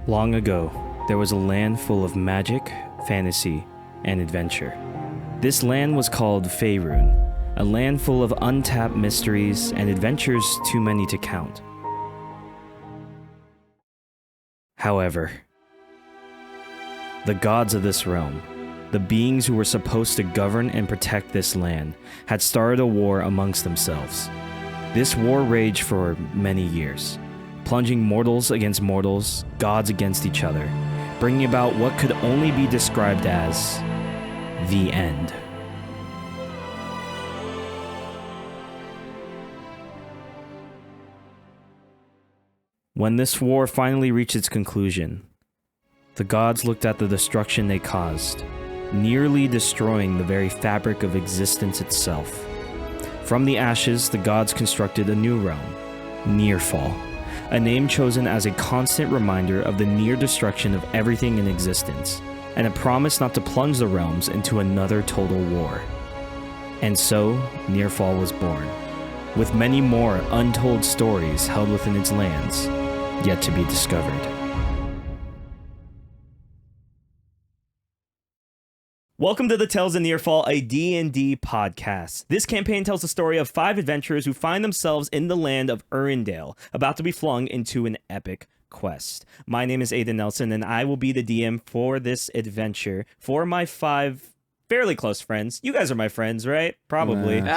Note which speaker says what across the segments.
Speaker 1: Long ago, there was a land full of magic, fantasy, and adventure. This land was called Faerun, a land full of untapped mysteries and adventures too many to count. However, the gods of this realm, the beings who were supposed to govern and protect this land, had started a war amongst themselves. This war raged for many years, plunging mortals against mortals, gods against each other, bringing about what could only be described as the end. When this war finally reached its conclusion, the gods looked at the destruction they caused, nearly destroying the very fabric of existence itself. From the ashes, the gods constructed a new realm, Nearfall, a name chosen as a constant reminder of the near destruction of everything in existence, and a promise not to plunge the realms into another total war. And so, Nearfall was born, with many more untold stories held within its lands, yet to be discovered. Welcome to the Tales of Nearfall, a D&D podcast. This campaign tells the story of 5 adventurers who find themselves in the land of Urindale, about to be flung into an epic quest. My name is Aiden Nelson, and I will be the DM for this adventure for my 5 fairly close friends. You guys are my friends, right? Probably.
Speaker 2: Get me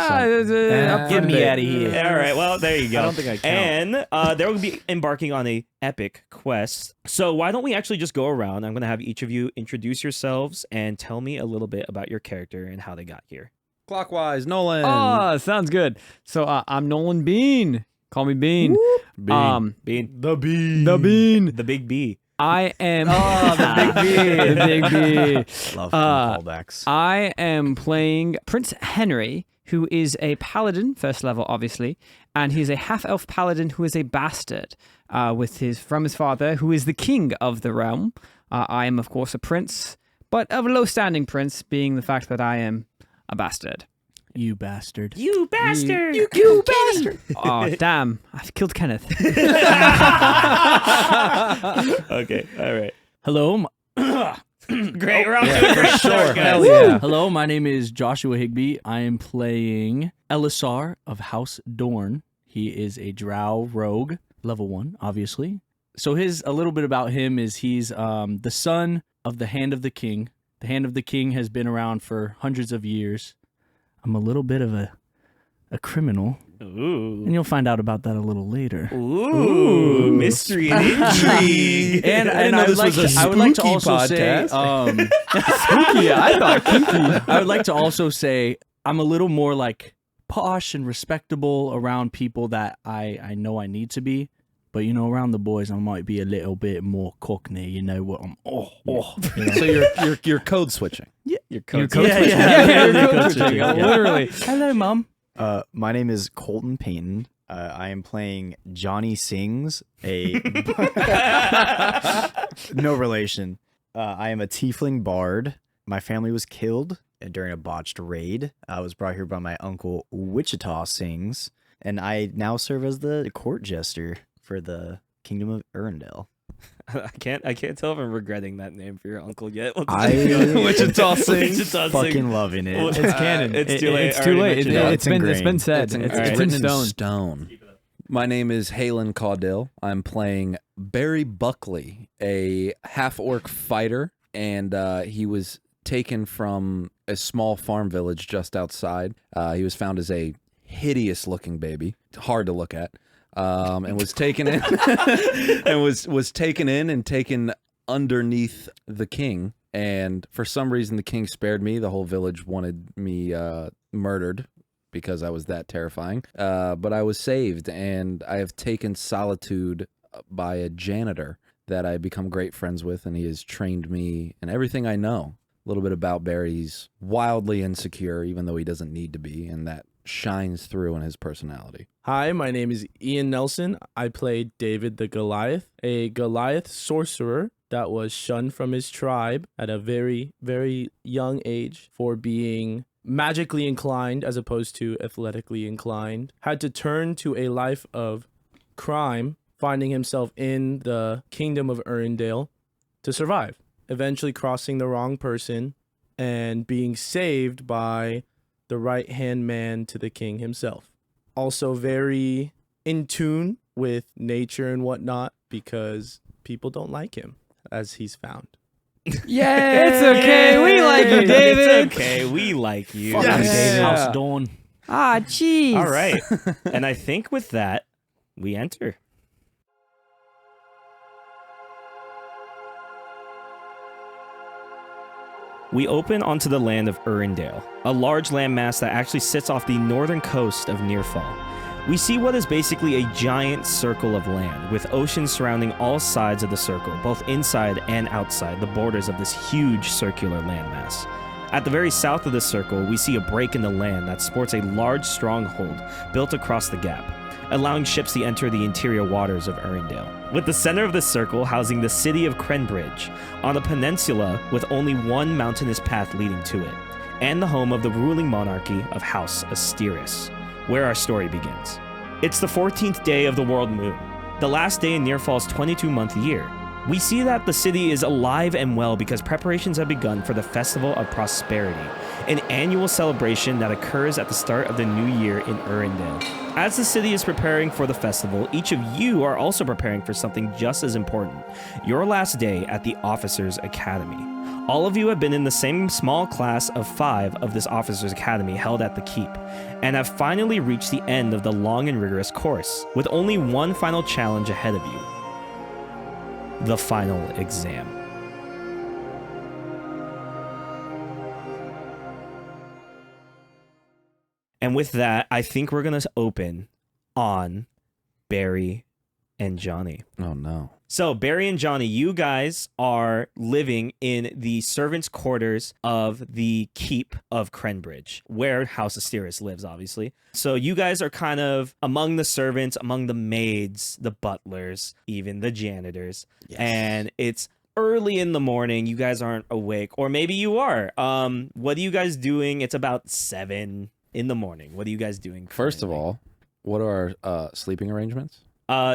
Speaker 2: out of here.
Speaker 1: All right, well, there you go.
Speaker 2: I don't think I count.
Speaker 1: And they're going to be embarking on a epic quest. So why don't we actually just go around? I'm going to have each of you introduce yourselves and tell me a little bit about your character and how they got here.
Speaker 2: Clockwise, Nolan.
Speaker 3: Oh, sounds good. So I'm Nolan Bean. Call me Bean.
Speaker 2: Bean.
Speaker 1: Bean.
Speaker 2: The Bean.
Speaker 3: The Bean.
Speaker 1: The big B.
Speaker 3: I am.
Speaker 2: Oh, the big B.
Speaker 3: The big B.
Speaker 2: Love callbacks.
Speaker 3: I am playing Prince Henry, who is a paladin, first level, obviously, and he's a half-elf paladin who is a bastard from his father, who is the king of the realm. I am, of course, a prince, but of a low-standing prince, being the fact that I am a bastard.
Speaker 2: You bastard.
Speaker 1: You bastard!
Speaker 3: You bastard! Oh, damn. I've killed Kenneth.
Speaker 1: Okay, all right.
Speaker 4: Hello.
Speaker 1: Great, we're off to a great start, guys.
Speaker 2: Hell yeah.
Speaker 4: Hello, my name is Joshua Higby. I am playing Elisar of House Dorne. He is a drow rogue, level 1, obviously. So a little bit about him is he's the son of the Hand of the King. The Hand of the King has been around for hundreds of years. I'm a little bit of a criminal.
Speaker 1: Ooh.
Speaker 4: And you'll find out about that a little later.
Speaker 1: Ooh, mystery and intrigue.
Speaker 4: And
Speaker 2: I would like to also say,
Speaker 3: Spooky, I thought kinky.
Speaker 4: I would like to also say I'm a little more like posh and respectable around people that I know I need to be. But, you know, around the boys, I might be a little bit more cockney, you know what I'm, you know?
Speaker 2: So you're code switching.
Speaker 4: Yeah,
Speaker 3: You're code
Speaker 4: switching.
Speaker 3: switching.
Speaker 4: Yeah,
Speaker 3: You're
Speaker 4: code
Speaker 3: code
Speaker 4: switching.
Speaker 3: switching.
Speaker 4: Yeah.
Speaker 3: Literally.
Speaker 4: Hello, Mum.
Speaker 5: My name is Colton Payton. I am playing Johnny Sings, no relation. I am a tiefling bard. My family was killed during a botched raid. I was brought here by my uncle Wichita Sings, and I now serve as the court jester for the Kingdom of Urindale.
Speaker 1: I can't tell if I'm regretting that name for your uncle yet.
Speaker 5: Wichita
Speaker 1: Sings.
Speaker 5: Fucking loving it.
Speaker 1: Well,
Speaker 3: It's canon.
Speaker 1: It's too late.
Speaker 3: It's too late. It's been
Speaker 5: ingrained.
Speaker 3: said. It's
Speaker 2: written
Speaker 3: in stone.
Speaker 2: stone. My name is Halen Caudill. I'm playing Barry Buckley, a half-orc fighter, and he was taken from a small farm village just outside. He was found as a hideous-looking baby, hard to look at. And was taken in and was taken in and taken underneath the king. And for some reason, the king spared me. The whole village wanted me murdered because I was that terrifying. But I was saved, and I have taken solitude by a janitor that I become great friends with, and he has trained me in everything I know. A little bit about Barry. He's wildly insecure, even though he doesn't need to be, and that shines through in his personality.
Speaker 6: Hi, my name is Ian Nelson. I played David the Goliath, a Goliath sorcerer that was shunned from his tribe at a very, very young age for being magically inclined as opposed to athletically inclined. Had to turn to a life of crime finding himself in the kingdom of Urindale to survive, eventually crossing the wrong person and being saved by the right-hand man to the king himself. Also very in tune with nature and whatnot because people don't like him, as he's found.
Speaker 3: Yeah, it's okay. We like you, David.
Speaker 1: It's okay. We like you.
Speaker 4: House Dorne.
Speaker 3: Ah, jeez.
Speaker 1: All right. And I think with that, we enter. We open onto the land of Urindale, a large landmass that actually sits off the northern coast of Nearfall. We see what is basically a giant circle of land, with oceans surrounding all sides of the circle, both inside and outside the borders of this huge circular landmass. At the very south of the circle, we see a break in the land that sports a large stronghold built across the gap, allowing ships to enter the interior waters of Urindale, with the center of the circle housing the city of Crenbridge, on a peninsula with only one mountainous path leading to it, and the home of the ruling monarchy of House Asteris, where our story begins. It's the 14th day of the world moon, the last day in Nearfall's 22-month year. We see that the city is alive and well because preparations have begun for the Festival of Prosperity, an annual celebration that occurs at the start of the new year in Urindale. As the city is preparing for the festival, each of you are also preparing for something just as important, your last day at the Officers Academy. All of you have been in the same small class of 5 of this Officers Academy held at the Keep, and have finally reached the end of the long and rigorous course, with only one final challenge ahead of you: the final exam. And with that, I think we're going to open on Barry and Johnny.
Speaker 2: Oh, no.
Speaker 1: So, Barry and Johnny, you guys are living in the servants' quarters of the Keep of Crenbridge, where House Asteris lives, obviously. So, you guys are kind of among the servants, among the maids, the butlers, even the janitors.
Speaker 5: Yes.
Speaker 1: And it's early in the morning. You guys aren't awake, or maybe you are. What are you guys doing? It's about 7 in the morning. What are you guys doing?
Speaker 2: First of all, what are our sleeping arrangements?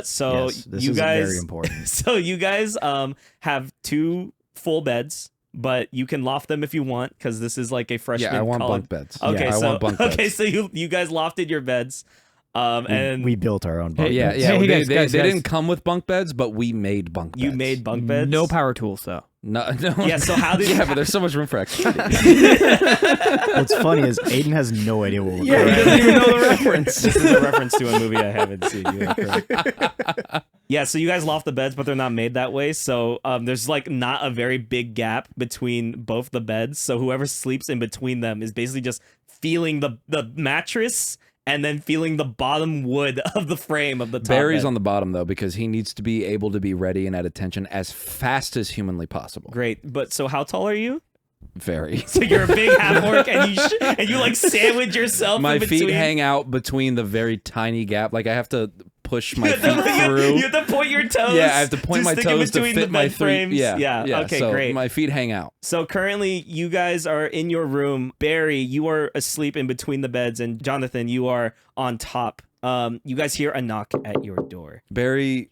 Speaker 1: So
Speaker 5: Yes, this
Speaker 1: you
Speaker 5: is
Speaker 1: guys,
Speaker 5: very important.
Speaker 1: so you guys have 2 full beds, but you can loft them if you want because this is like a freshman.
Speaker 2: Yeah, I want
Speaker 1: college.
Speaker 2: bunk beds.
Speaker 1: Okay,
Speaker 2: Yeah,
Speaker 1: so
Speaker 2: I want bunk beds.
Speaker 1: okay, so you guys lofted your beds, and
Speaker 5: we built our own bunk
Speaker 2: Yeah,
Speaker 5: beds.
Speaker 2: yeah.
Speaker 3: Hey,
Speaker 2: they
Speaker 3: guys,
Speaker 2: they
Speaker 3: guys.
Speaker 2: didn't come with bunk beds, but we made bunk beds.
Speaker 1: you made bunk beds.
Speaker 3: No power tools, though.
Speaker 2: No.
Speaker 1: Yeah. So how did?
Speaker 2: Yeah, but there's so much room for activity.
Speaker 5: What's funny is Aiden has no idea what we're
Speaker 2: Yeah, he
Speaker 5: doing.
Speaker 2: doesn't even know the reference.
Speaker 1: This is a reference to a movie I haven't seen. You are correct. Yeah, so you guys loft the beds, but they're not made that way. So there's like not a very big gap between both the beds. So whoever sleeps in between them is basically just feeling the mattress and then feeling the bottom wood of the frame of the top
Speaker 2: Barry's
Speaker 1: bed.
Speaker 2: on the bottom, though, because he needs to be able to be ready and at attention as fast as humanly possible.
Speaker 1: Great, but so how tall are you?
Speaker 2: Very.
Speaker 1: So you're a big half orc, and you like sandwich yourself.
Speaker 2: My
Speaker 1: in between.
Speaker 2: feet hang out between the very tiny gap. Like, I have to push my
Speaker 1: You have
Speaker 2: feet
Speaker 1: to-
Speaker 2: through.
Speaker 1: You have to point your toes.
Speaker 2: Yeah, I have to point my
Speaker 1: stick in
Speaker 2: toes to
Speaker 1: between
Speaker 2: fit
Speaker 1: the
Speaker 2: my
Speaker 1: bed frames. Yeah. Okay,
Speaker 2: so
Speaker 1: great.
Speaker 2: My feet hang out.
Speaker 1: So currently, you guys are in your room. Barry, you are asleep in between the beds, and Jonathan, you are on top. You guys hear a knock at your door.
Speaker 2: Barry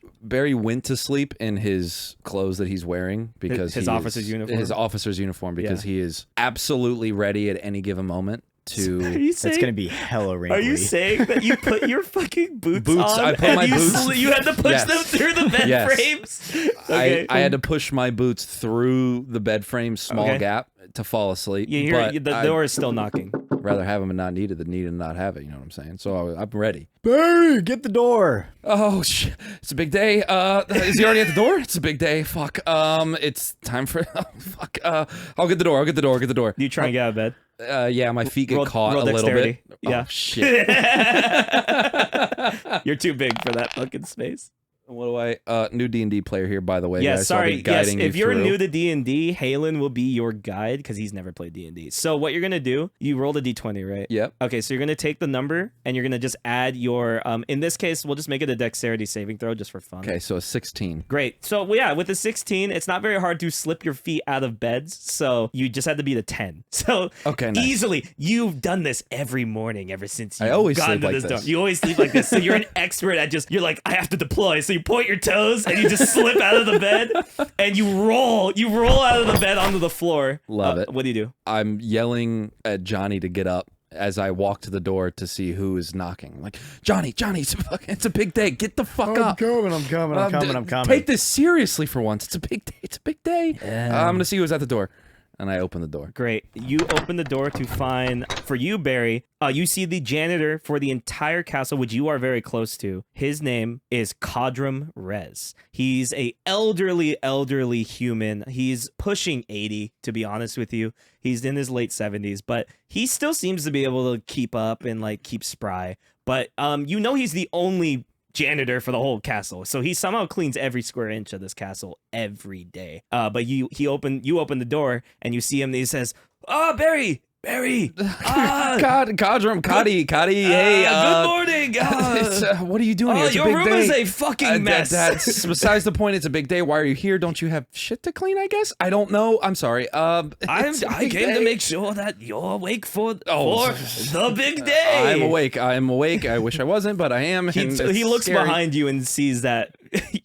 Speaker 2: went to sleep in his clothes that he's wearing because
Speaker 1: His officer's uniform?
Speaker 2: His officer's uniform because
Speaker 1: Yeah.
Speaker 2: he is absolutely ready at any given moment to.
Speaker 1: Are you
Speaker 5: It's
Speaker 1: saying?
Speaker 5: gonna be hella wrinkly.
Speaker 1: Are you saying that you put your fucking boots
Speaker 2: Boots,
Speaker 1: on?
Speaker 2: I put
Speaker 1: and
Speaker 2: my
Speaker 1: you
Speaker 2: boots-
Speaker 1: You had to push
Speaker 2: Yes.
Speaker 1: them through the bed
Speaker 2: Yes.
Speaker 1: frames. Okay.
Speaker 2: I had to push my boots through the bed frame small
Speaker 1: Okay.
Speaker 2: gap to fall asleep.
Speaker 1: You hear
Speaker 2: but
Speaker 1: the
Speaker 2: I'd
Speaker 1: door is still knocking.
Speaker 2: rather have them and not need it than need it and not have it. You know what I'm saying? So I'm ready.
Speaker 5: Barry, get the door.
Speaker 2: Oh shit! It's a big day. Is he already at the door? It's a big day. Fuck. It's time for. Fuck. I'll get the door. I'll get the door. I'll get the door.
Speaker 1: You try and get out of bed.
Speaker 2: Yeah, my feet get caught
Speaker 1: roll
Speaker 2: a little bit.
Speaker 1: dexterity. Yeah.
Speaker 2: Oh, shit.
Speaker 1: You're too big for that fucking space.
Speaker 2: What do I? New D&D player here, by the way.
Speaker 1: Yeah,
Speaker 2: guys, so I'll
Speaker 1: sorry.
Speaker 2: be guiding
Speaker 1: Yes, if
Speaker 2: you
Speaker 1: you're
Speaker 2: through.
Speaker 1: new to D&D, Halen will be your guide because he's never played D&D. So what you're gonna do? You rolled a D20, right?
Speaker 2: Yep.
Speaker 1: Okay, so you're gonna take the number and you're gonna just add your. In this case, we'll just make it a dexterity saving throw just for fun.
Speaker 2: Okay, so a 16.
Speaker 1: Great. So well, yeah, with the 16, it's not very hard to slip your feet out of beds. So you just had to beat a 10. So
Speaker 2: Okay, nice.
Speaker 1: easily, you've done this every morning ever since
Speaker 2: I
Speaker 1: you've
Speaker 2: always
Speaker 1: gotten
Speaker 2: sleep
Speaker 1: to
Speaker 2: like
Speaker 1: this
Speaker 2: this.
Speaker 1: dorm. You always sleep like this. So you're an expert at just. You're like, I have to deploy. So So you point your toes and you just slip out of the bed and you roll out of the bed onto the floor.
Speaker 2: Love it.
Speaker 1: What do you do?
Speaker 2: I'm yelling at Johnny to get up as I walk to the door to see who is knocking. Like, Johnny, it's a big day. Get the fuck up.
Speaker 5: I'm coming.
Speaker 2: Take this seriously for once. It's a big day. It's a big day. I'm gonna see who's at the door. And I open the door.
Speaker 1: Great. You open the door to find, for you, Barry, you see the janitor for the entire castle, which you are very close to. His name is Cadram Rez. He's a elderly human. He's pushing 80, to be honest with you. He's in his late 70s, but he still seems to be able to keep up and like keep spry. But you know he's the only janitor for the whole castle, so he somehow cleans every square inch of this castle every day. But you open the door and you see him and he says, Barry,
Speaker 2: Coddy, hey,
Speaker 1: good morning.
Speaker 2: What are you doing here? It's
Speaker 1: your
Speaker 2: a big
Speaker 1: room
Speaker 2: day.
Speaker 1: is a fucking mess.
Speaker 2: That's besides the point. It's a big day. Why are you here? Don't you have shit to clean? I guess I don't know. I'm sorry.
Speaker 1: I came to make sure that you're awake for the big day.
Speaker 2: I'm awake. I wish I wasn't, but I am.
Speaker 1: He looks behind you and sees that.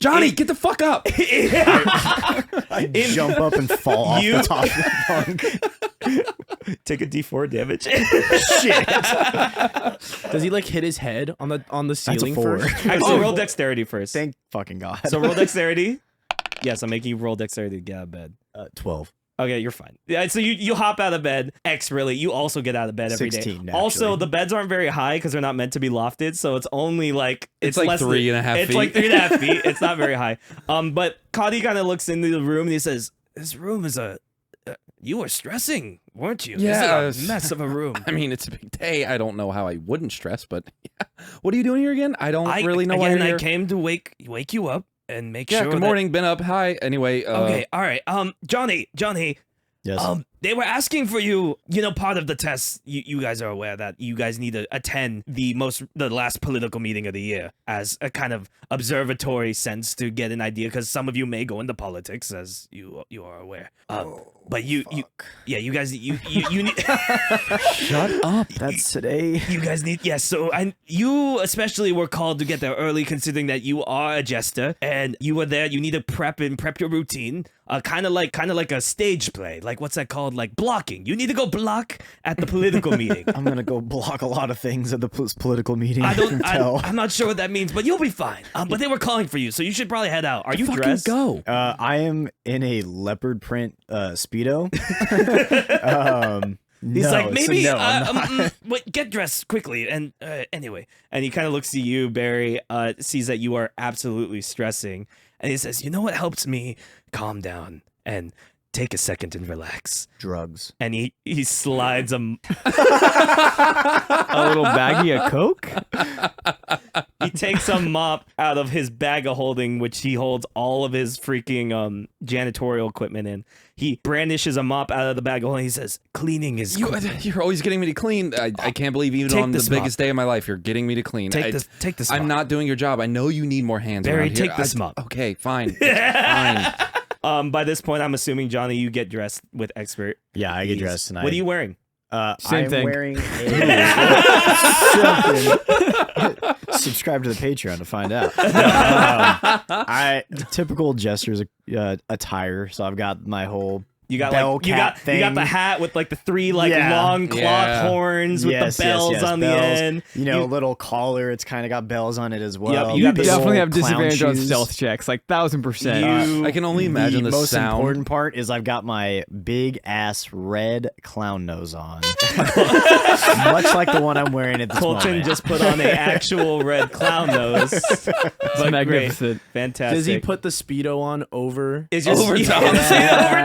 Speaker 2: Johnny, get the fuck up!
Speaker 5: I jump up and fall off the top of the bunk.
Speaker 1: Take a D4 damage.
Speaker 5: Shit.
Speaker 6: Does he like hit his head on the ceiling
Speaker 5: That's a 4.
Speaker 6: first?
Speaker 1: Actually, roll dexterity first.
Speaker 5: Thank fucking God.
Speaker 1: So roll dexterity. Yes, I'm making you roll dexterity to get out of bed.
Speaker 5: 12.
Speaker 1: Okay, you're fine. Yeah, so you hop out of bed. Really, you also get out of bed every day.
Speaker 5: 16, naturally.
Speaker 1: Also, the beds aren't very high because they're not meant to be lofted, so it's only like
Speaker 2: it's like
Speaker 1: less
Speaker 2: 3.5 feet.
Speaker 1: It's like 3.5 feet. It's not very high. But Cody kind of looks into the room and he says, "This room is you were stressing, weren't you?
Speaker 2: Yeah,
Speaker 1: this is a mess of a room."
Speaker 2: I mean, it's a big day. I don't know how I wouldn't stress, but yeah. What are you doing here again? I don't really know why you're here.
Speaker 1: I came to wake you up and make sure.
Speaker 2: Good morning. Been up. Hi. Anyway.
Speaker 1: Okay. All right. Johnny.
Speaker 5: Yes.
Speaker 1: They were asking for you. You know, part of the test. You guys are aware that you guys need to attend the last political meeting of the year as a kind of observatory sense to get an idea, because some of you may go into politics, as you are aware. But you guys you need.
Speaker 5: Shut up. That's today.
Speaker 1: You guys need, yes. So, and you especially were called to get there early, considering that you are a jester and you were there. You need to prep your routine. Kind of like a stage play. Like, what's that called? Like blocking. You need to go block at the political meeting.
Speaker 5: I'm gonna go block a lot of things at the political meeting.
Speaker 1: I'm not sure what that means, but you'll be fine. But they were calling for you, so you should probably head out. Are you dressed?
Speaker 2: Go.
Speaker 5: I am in a leopard print speedo.
Speaker 1: He's like, maybe,
Speaker 5: wait,
Speaker 1: get dressed quickly. And anyway, and he kind of looks at you, Barry, sees that you are absolutely stressing. And he says, you know what helps me calm down and take a second and relax?
Speaker 5: Drugs.
Speaker 1: And he slides a
Speaker 3: A little baggie of Coke?
Speaker 1: he takes a mop out of his bag of holding, which he holds all of his freaking janitorial equipment in. He brandishes a mop out of the bag of holding. He says, cleaning is
Speaker 2: You're always getting me to clean. I can't believe even
Speaker 1: Take
Speaker 2: on the
Speaker 1: this
Speaker 2: biggest day of my life, you're getting me to clean.
Speaker 1: Take this mop.
Speaker 2: I'm not doing your job. I know you need more hands
Speaker 1: Barry,
Speaker 2: around here.
Speaker 1: take this mop.
Speaker 2: Okay, fine. It's fine.
Speaker 1: By this point, I'm assuming, Johnny, you get dressed with expert.
Speaker 5: Yeah, I get dressed tonight.
Speaker 1: What are you wearing?
Speaker 3: Same thing.
Speaker 5: I'm wearing subscribe to the Patreon to find out. Typical jester's attire. So I've got my whole
Speaker 1: You got
Speaker 5: bell
Speaker 1: like
Speaker 5: cap
Speaker 1: you got the
Speaker 5: thing.
Speaker 1: hat with like the 3 like
Speaker 5: Yeah.
Speaker 1: long cloth horns with the bells on
Speaker 5: bells.
Speaker 1: the end.
Speaker 5: You know, little collar. It's kind of got bells on it as well.
Speaker 1: Yep,
Speaker 3: You
Speaker 1: got the
Speaker 3: definitely have
Speaker 5: clown
Speaker 3: disadvantage on
Speaker 5: shoes.
Speaker 3: stealth checks, like 1000%.
Speaker 2: I can only imagine the
Speaker 5: most
Speaker 2: sound.
Speaker 5: important part is I've got my big ass red clown nose on, much like the one I'm wearing at this
Speaker 1: Colton
Speaker 5: moment.
Speaker 1: just put on an actual red clown nose. But
Speaker 3: magnificent.
Speaker 1: Great. Fantastic.
Speaker 6: Does he put the Speedo on over?
Speaker 1: Is your
Speaker 2: Over top?
Speaker 1: over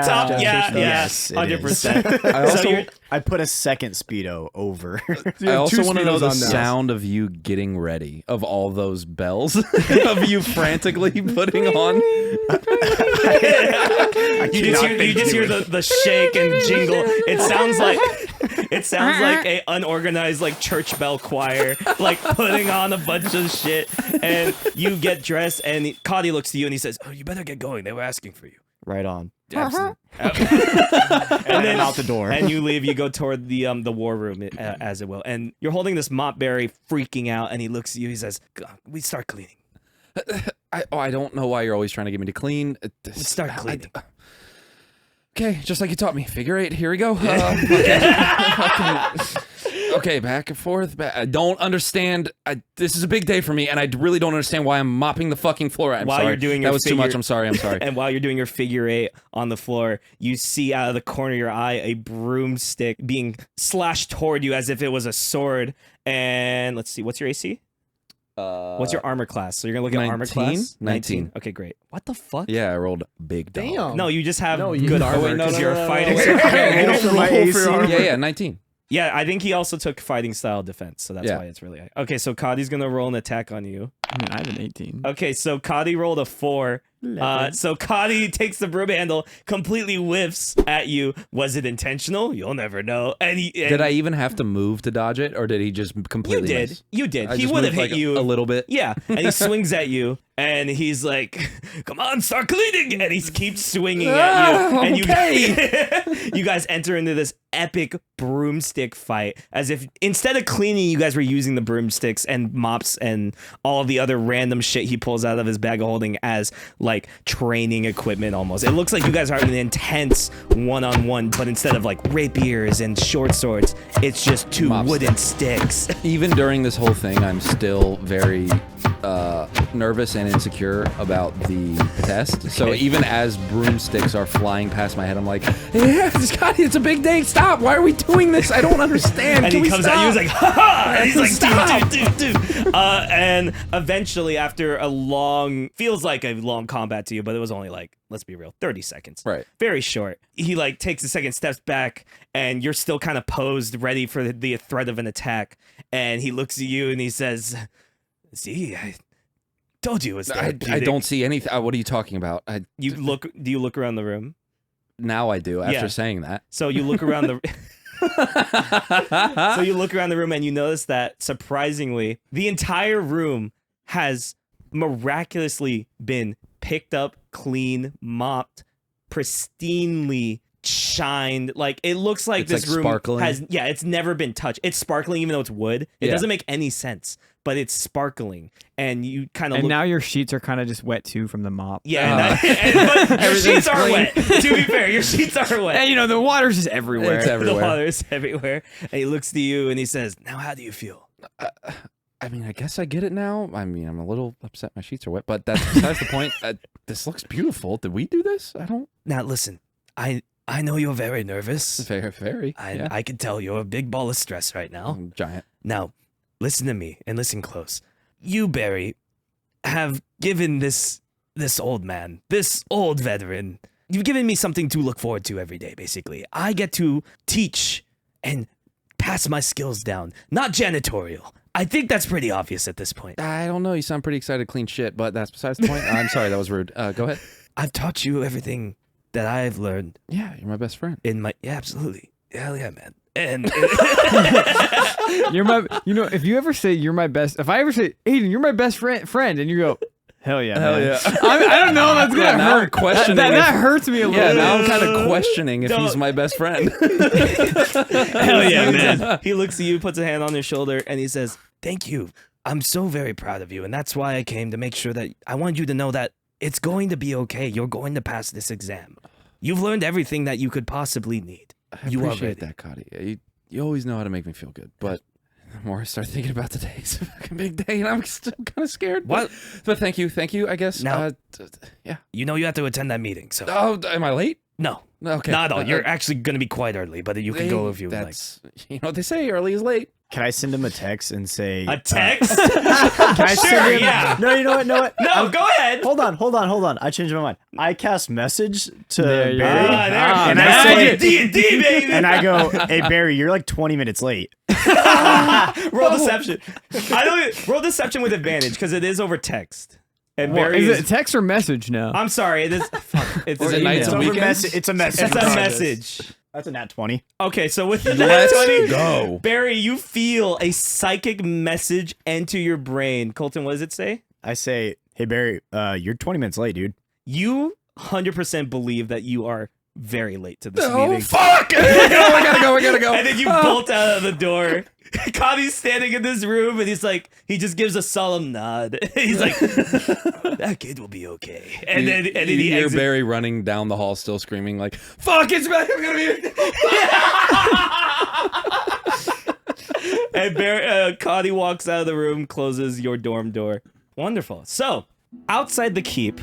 Speaker 1: top? Yeah,
Speaker 5: Yes, it
Speaker 1: 100%.
Speaker 5: I put a second speedo over.
Speaker 2: I also
Speaker 6: two
Speaker 2: want to know
Speaker 6: Speedos
Speaker 2: the
Speaker 6: on now.
Speaker 2: sound of you getting ready, of all those bells, of you frantically putting on.
Speaker 1: You just hear the shake and jingle. It sounds like a unorganized like church bell choir like putting on a bunch of shit. And you get dressed, and Cody looks to you and he says, "Oh, you better get going. They were asking for you."
Speaker 5: Right on.
Speaker 1: Absolutely.
Speaker 5: And then out the door.
Speaker 1: And you leave. You go toward the war room, as it will. And you're holding this mop, Barry, freaking out. And he looks at you. He says, "We start cleaning."
Speaker 2: I don't know why you're always trying to get me to clean.
Speaker 1: Let's start cleaning.
Speaker 2: Okay, just like you taught me. Figure 8. Here we go. Okay, back and forth. I don't understand. This is a big day for me, and I really don't understand why I'm mopping the fucking floor. I'm
Speaker 1: While
Speaker 2: sorry.
Speaker 1: you're doing
Speaker 2: that
Speaker 1: your
Speaker 2: was too much. I'm sorry.
Speaker 1: And while you're doing your figure 8 on the floor, you see out of the corner of your eye a broomstick being slashed toward you as if it was a sword. And let's see, what's your AC? What's your armor class? So you're gonna look at armor
Speaker 2: 19?
Speaker 1: class.
Speaker 2: 19.
Speaker 1: Okay, great. What the fuck?
Speaker 2: Yeah, I rolled big dog.
Speaker 6: Damn.
Speaker 1: No, you just have
Speaker 6: No,
Speaker 1: good
Speaker 6: you-
Speaker 1: armor
Speaker 2: Oh, wait, no,
Speaker 1: because
Speaker 2: no,
Speaker 1: you're
Speaker 2: no,
Speaker 1: a
Speaker 2: no,
Speaker 1: fighter.
Speaker 2: no, wait.
Speaker 6: Roll for
Speaker 5: my
Speaker 6: your
Speaker 5: AC.
Speaker 6: armor.
Speaker 2: Yeah, 19.
Speaker 1: Yeah, I think he also took fighting style defense, so that's
Speaker 2: Yeah.
Speaker 1: why it's really high. Okay, so Kadi's gonna roll an attack on you.
Speaker 3: I mean, I have an 18.
Speaker 1: Okay, so Kadi rolled a 4. So Kadi takes the broom handle, completely whiffs at you. Was it intentional? You'll never know. And
Speaker 2: Did I even have to move to dodge it, or did he just
Speaker 1: You
Speaker 2: completely
Speaker 1: did.
Speaker 2: miss?
Speaker 1: You did.
Speaker 2: I
Speaker 1: He
Speaker 2: just
Speaker 1: would have
Speaker 2: moved,
Speaker 1: hit
Speaker 2: like,
Speaker 1: you
Speaker 2: a little bit.
Speaker 1: Yeah, and he swings at you, and he's like, "Come on, start cleaning!" And he keeps swinging at you, and you guys enter into this epic broomstick fight. As if instead of cleaning, you guys were using the broomsticks and mops and all the other random shit he pulls out of his bag of holding as like training equipment. Almost, it looks like you guys are in an intense one-on-one, but instead of like rapiers and short swords, it's just 2
Speaker 2: Mop
Speaker 1: wooden sticks.
Speaker 2: Even during this whole thing, I'm still very nervous and insecure about the test. So even as broomsticks are flying past my head, I'm like, "Yeah, Scotty, it's a big day. Stop! Why are we doing this? I don't understand."
Speaker 1: And
Speaker 2: Can
Speaker 1: he
Speaker 2: we
Speaker 1: comes
Speaker 2: stop?
Speaker 1: at you, he's like, ha ha! And he's like,
Speaker 2: Stop!
Speaker 1: dude. And eventually, after a long, feels like a long combat to you, but it was only like, let's be real, 30 seconds.
Speaker 2: Right.
Speaker 1: Very short. He like takes a second, steps back, and you're still kind of posed, ready for the threat of an attack. And he looks at you and he says, "See, I told you it was
Speaker 2: I
Speaker 1: therapeutic."
Speaker 2: don't see anything. What are you talking about?
Speaker 1: Do you look around the room?
Speaker 2: Now I do after
Speaker 1: Yeah.
Speaker 2: saying that.
Speaker 1: So you look around the So you look around the room and you notice that surprisingly, the entire room has miraculously been picked up, clean, mopped, pristinely shined. Like it looks like
Speaker 2: It's,
Speaker 1: this
Speaker 2: like,
Speaker 1: room
Speaker 2: sparkling.
Speaker 1: it's never been touched. It's sparkling even though it's wood. It
Speaker 2: Yeah.
Speaker 1: doesn't make any sense, but it's sparkling. And you kind of
Speaker 3: And
Speaker 1: look
Speaker 3: now your sheets are kind of just wet too from the mop.
Speaker 1: yeah, but your sheets are wet. To be fair, your sheets are wet.
Speaker 3: And you know, the water's just everywhere.
Speaker 2: It's everywhere.
Speaker 1: The water is everywhere. And he looks to you and he says, "Now, how do you feel?"
Speaker 2: I mean, I guess I get it now. I mean, I'm a little upset my sheets are wet, but that's besides the point. This looks beautiful. Did we do this? I don't.
Speaker 1: Now, listen, I know you're very nervous.
Speaker 2: Very. Yeah.
Speaker 1: I can tell you're a big ball of stress right now.
Speaker 2: I'm giant.
Speaker 1: Now, listen to me and listen close. You, Barry, have given this old man, this old veteran, you've given me something to look forward to every day, basically. I get to teach and pass my skills down, not janitorial. I think that's pretty obvious at this point.
Speaker 2: I don't know. You sound pretty excited to clean shit, but that's besides the point. I'm sorry, that was rude. Go ahead.
Speaker 1: I've taught you everything that I've learned
Speaker 2: Yeah, you're my best friend.
Speaker 1: in my... Yeah, absolutely. Hell yeah, man. And...
Speaker 3: You're my, you know, if you ever say you're my best, if I ever say, Aiden, you're my best friend, and you go, hell yeah, man. I don't know, that's gonna
Speaker 2: now I'm
Speaker 3: hurt.
Speaker 2: questioning
Speaker 3: That
Speaker 2: if-
Speaker 3: hurts me a little
Speaker 2: Yeah,
Speaker 3: bit.
Speaker 2: now I'm kind of questioning if he's
Speaker 1: Don't-
Speaker 2: my best friend.
Speaker 1: Hell yeah, man. He looks at you, puts a hand on your shoulder, and he says, "Thank you. I'm so very proud of you, and that's why I came to make sure that I want you to know that it's going to be okay. You're going to pass this exam. You've learned everything that you could possibly need.
Speaker 2: I
Speaker 1: You are
Speaker 2: appreciate
Speaker 1: ready."
Speaker 2: that, Cody. You always know how to make me feel good, but the more I start thinking about today, it's a fucking big day, and I'm still kind of scared.
Speaker 1: What?
Speaker 2: But thank you, I guess.
Speaker 1: Now-
Speaker 2: Yeah.
Speaker 1: You know you have to attend that meeting, so
Speaker 2: Oh, am I late?
Speaker 1: no,
Speaker 2: Okay.
Speaker 1: not at all. You're actually going to be quite early, but you can go if you would like.
Speaker 2: That's you know what they say, early is late.
Speaker 5: Can I send him a text and say
Speaker 1: A text?
Speaker 5: Can I
Speaker 1: Sure,
Speaker 5: send him?
Speaker 1: yeah.
Speaker 5: No, you know what?
Speaker 1: No, go ahead.
Speaker 5: Hold on. I changed my mind. I cast message to
Speaker 3: There you
Speaker 5: Barry,
Speaker 3: go.
Speaker 5: and
Speaker 1: now
Speaker 5: I say,
Speaker 1: D&D, baby.
Speaker 5: and I go, "Hey Barry, you're like 20 minutes late."
Speaker 1: Roll deception. Roll deception with advantage because it is over text. And
Speaker 3: Well,
Speaker 1: Barry
Speaker 3: is it text or message now?
Speaker 1: I'm sorry. It is. Fuck. It's
Speaker 2: Is it
Speaker 1: an
Speaker 2: nights
Speaker 1: email.
Speaker 2: and
Speaker 5: Over
Speaker 2: weekends?
Speaker 5: It's a message.
Speaker 1: It's a message.
Speaker 5: That's a nat 20.
Speaker 1: Okay, so with the
Speaker 2: Let's
Speaker 1: 20,
Speaker 2: go.
Speaker 1: Barry, you feel a psychic message enter your brain. Colton, what does it say?
Speaker 5: I say, "Hey Barry, you're 20 minutes late, dude."
Speaker 1: You 100% believe that you are very late to this
Speaker 2: Oh
Speaker 1: meeting.
Speaker 2: fuck! I gotta go.
Speaker 1: And then you bolt out of the door. Connie's standing in this room, and he just gives a solemn nod. He's like, that kid will be okay. And then
Speaker 2: you
Speaker 1: he
Speaker 2: hear
Speaker 1: exits.
Speaker 2: Barry running down the hall, still screaming like, "Fuck! It's back! I'm gonna be."
Speaker 1: And Connie walks out of the room, closes your dorm door. Wonderful. So, outside the keep,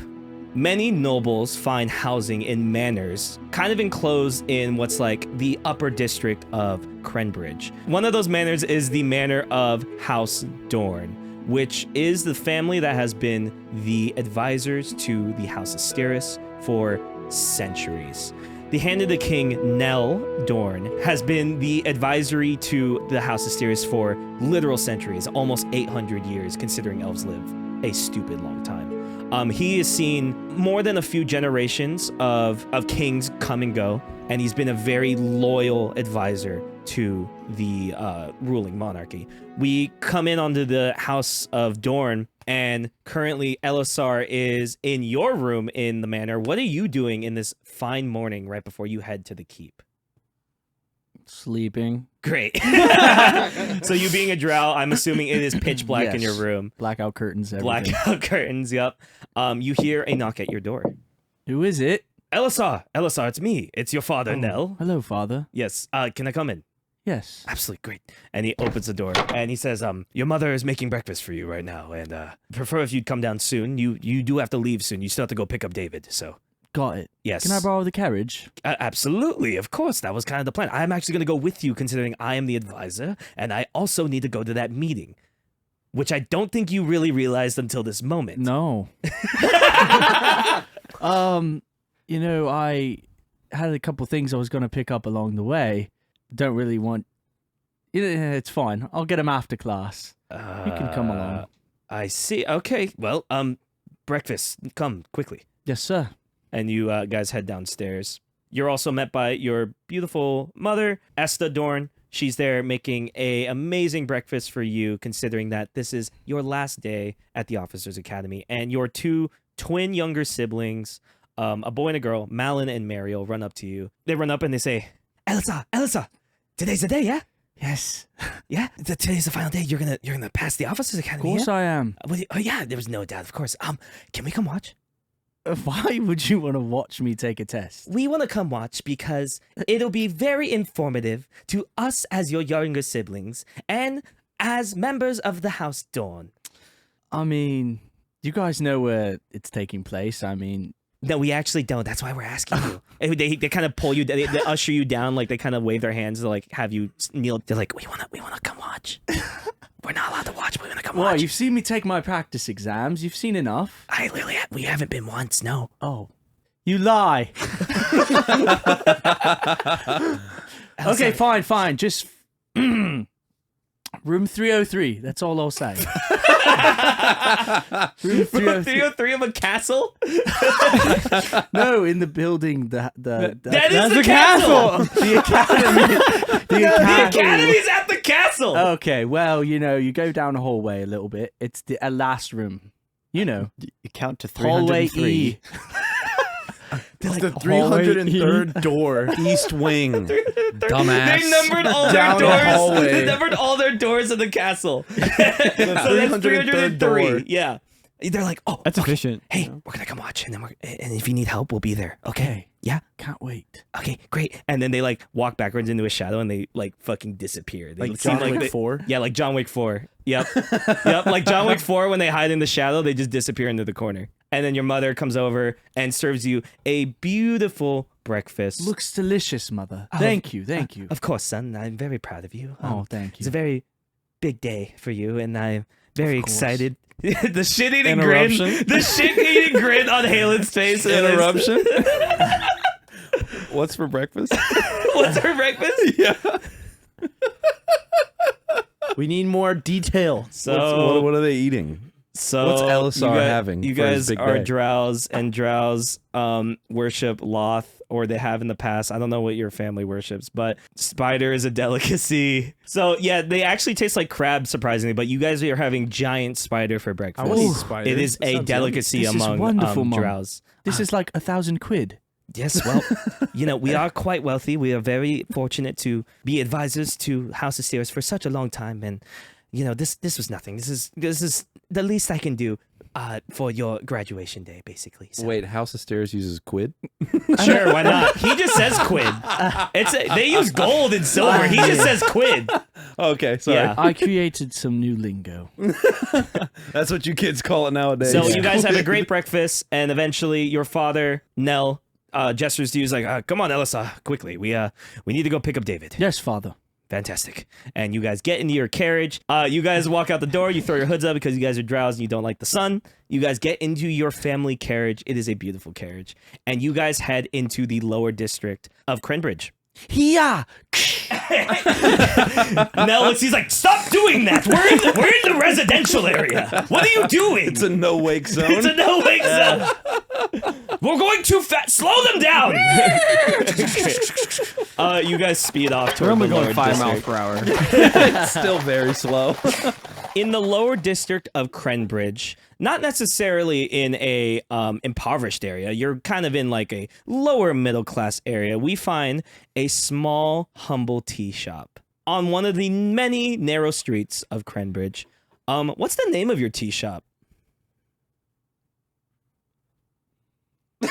Speaker 1: many nobles find housing in manors, kind of enclosed in what's like the upper district of Crenbridge. One of those manors is the manor of House Dorne, which is the family that has been the advisors to the House Asteris for centuries. The hand of the king, Nell Dorne, has been the advisory to the House Asteris for literal centuries, almost 800 years, considering elves live a stupid long time. He has seen more than a few generations of kings come and go, and he's been a very loyal advisor to the ruling monarchy. We come in onto the House of Dorne, and currently Elisar is in your room in the manor. What are you doing in this fine morning right before you head to the keep?
Speaker 4: Sleeping.
Speaker 1: Great. So you being a drow, I'm assuming it is pitch black in your room.
Speaker 4: Blackout curtains. Everything.
Speaker 1: Blackout curtains, yep. You hear a knock at your door.
Speaker 4: Who is it?
Speaker 1: Elisar, it's me. It's your father, Nell.
Speaker 4: Hello, father.
Speaker 1: Yes. Can I come in?
Speaker 4: Yes.
Speaker 1: Absolutely, great. And he opens the door and he says, your mother is making breakfast for you right now, and prefer if you'd come down soon. You do have to leave soon. You still have to go pick up David, so.
Speaker 4: Got it.
Speaker 1: Yes.
Speaker 4: Can I borrow the carriage?
Speaker 1: Absolutely, of course. That was kind of the plan. I'm actually going to go with you, considering I am the advisor, and I also need to go to that meeting, which I don't think you really realized until this moment.
Speaker 4: No. You know, I had a couple things I was going to pick up along the way. Don't really want. Yeah, it's fine. I'll get them after class. You can come along.
Speaker 1: I see. Okay. Well, breakfast. Come quickly.
Speaker 4: Yes, sir.
Speaker 1: And you guys head downstairs. You're also met by your beautiful mother, Esta Dorne. She's there making a amazing breakfast for you, considering that this is your last day at the Officers Academy. And your two twin younger siblings, a boy and a girl, Malin and Mariel, run up to you. They run up and they say, Elsa, today's the day, yeah?
Speaker 4: Yes.
Speaker 1: Yeah? Today's the final day. You're gonna pass the Officers Academy,
Speaker 4: Of course
Speaker 1: yeah?
Speaker 4: I am.
Speaker 1: Oh, yeah, there was no doubt, of course. Can we come watch?
Speaker 4: Why would you want to watch me take a test?
Speaker 1: We want to come watch because it'll be very informative to us as your younger siblings and as members of the House Dorne.
Speaker 4: I mean, you guys know where it's taking place. I mean...
Speaker 1: No, we actually don't. That's why we're asking you. They kind of pull you, they usher you down, like they kind of wave their hands to like have you kneel. They're like, we want to come watch. We're not allowed to watch, but we want to come watch.
Speaker 4: Well, you've seen me take my practice exams. You've seen enough.
Speaker 1: We haven't been once, no.
Speaker 4: Oh. You lie. Okay, fine. Just room 303. That's all I'll say. Room
Speaker 1: 303 of a castle?
Speaker 4: No, in the building.
Speaker 1: That is the castle.
Speaker 4: The academy.
Speaker 1: The academy's at the castle.
Speaker 4: Okay, well, you know, you go down a hallway a little bit. It's the last room. You know.
Speaker 5: You count to
Speaker 4: Hallway
Speaker 5: 303.
Speaker 4: E.
Speaker 6: It's the 303rd door.
Speaker 2: East wing. Dumbass.
Speaker 1: They numbered all their
Speaker 6: Down the
Speaker 1: doors.
Speaker 6: hallway.
Speaker 1: They numbered all their doors in the castle. So that's
Speaker 6: 303rd
Speaker 1: 303.
Speaker 6: door.
Speaker 1: Yeah. They're like, oh,
Speaker 7: That's
Speaker 1: okay.
Speaker 7: efficient.
Speaker 1: Hey, we're gonna come watch, and if you need help, we'll be there. Okay. Yeah.
Speaker 4: Can't wait.
Speaker 1: Okay. Great. And then they like walk backwards into a shadow, and they like fucking disappear. They
Speaker 6: Like
Speaker 1: seem
Speaker 6: John Wick
Speaker 1: they-
Speaker 6: 4?
Speaker 1: Yeah, like John Wick 4. Yep. Yep. Like John Wick 4, when they hide in the shadow, they just disappear into the corner. And then your mother comes over and serves you a beautiful breakfast.
Speaker 4: Looks delicious, Mother.
Speaker 1: Oh,
Speaker 4: Thank you.
Speaker 1: Of course, son. I'm very proud of you.
Speaker 4: Oh, thank
Speaker 1: It's
Speaker 4: you.
Speaker 1: a very big day for you, and I'm very
Speaker 4: Of course.
Speaker 1: excited. The shit-eating grin.
Speaker 6: Interruption?
Speaker 1: The shit-eating grin on Halen's face.
Speaker 6: Interruption? What's for breakfast?
Speaker 1: What's for breakfast?
Speaker 6: Yeah. We need more detail.
Speaker 1: So,
Speaker 2: What are they eating?
Speaker 1: so
Speaker 2: what's Elisar
Speaker 1: you guys,
Speaker 2: having
Speaker 1: You
Speaker 2: for his
Speaker 1: guys
Speaker 2: big
Speaker 1: are
Speaker 2: day?
Speaker 1: drows, and drows worship Loth, or they have in the past. I don't know what your family worships, but spider is a delicacy. So yeah, they actually taste like crab, surprisingly. But you guys are having giant spider for
Speaker 6: I
Speaker 1: breakfast.
Speaker 6: want to eat
Speaker 4: Ooh,
Speaker 6: spiders.
Speaker 1: It is
Speaker 6: That
Speaker 1: a
Speaker 6: sounds
Speaker 1: delicacy
Speaker 4: This is
Speaker 1: among
Speaker 4: wonderful, Mom.
Speaker 1: drows.
Speaker 4: This is like 1,000 quid.
Speaker 1: Yes, well, we are quite wealthy. We are very fortunate to be advisors to House of Sears for such a long time, and this was nothing. This is the least I can do for your graduation day, basically. So.
Speaker 2: Wait, House of Stairs uses quid?
Speaker 1: Sure, why not? He just says quid. They use gold and silver. He just says quid.
Speaker 2: Okay, sorry.
Speaker 1: Yeah.
Speaker 4: I created some new lingo.
Speaker 2: That's what you kids call it nowadays.
Speaker 1: So you guys have a great breakfast, and eventually your father, Nell, gestures to you. He's like, "Come on, Elisa, quickly. We need to go pick up David."
Speaker 4: Yes, father.
Speaker 1: Fantastic. And you guys get into your carriage. You guys walk out the door. You throw your hoods up because you guys are drowsy and you don't like the sun. You guys get into your family carriage. It is a beautiful carriage. And you guys head into the lower district of Crenbridge.
Speaker 4: Yeah.
Speaker 1: Nell, he's like, "Stop doing that. We're in the residential area. What are you doing?"
Speaker 2: It's a no-wake zone.
Speaker 1: It's a no-wake zone. We're going too fast. Slow them down. You guys speed off toward
Speaker 3: We're only
Speaker 1: the lower
Speaker 3: going 5 miles
Speaker 1: district.
Speaker 3: per hour.
Speaker 2: It's still very slow.
Speaker 1: In the lower district of Crenbridge, not necessarily in a impoverished area, you're kind of in like a lower middle class area, we find a small, humble tea shop on one of the many narrow streets of Crenbridge. What's the name of your tea shop?
Speaker 3: You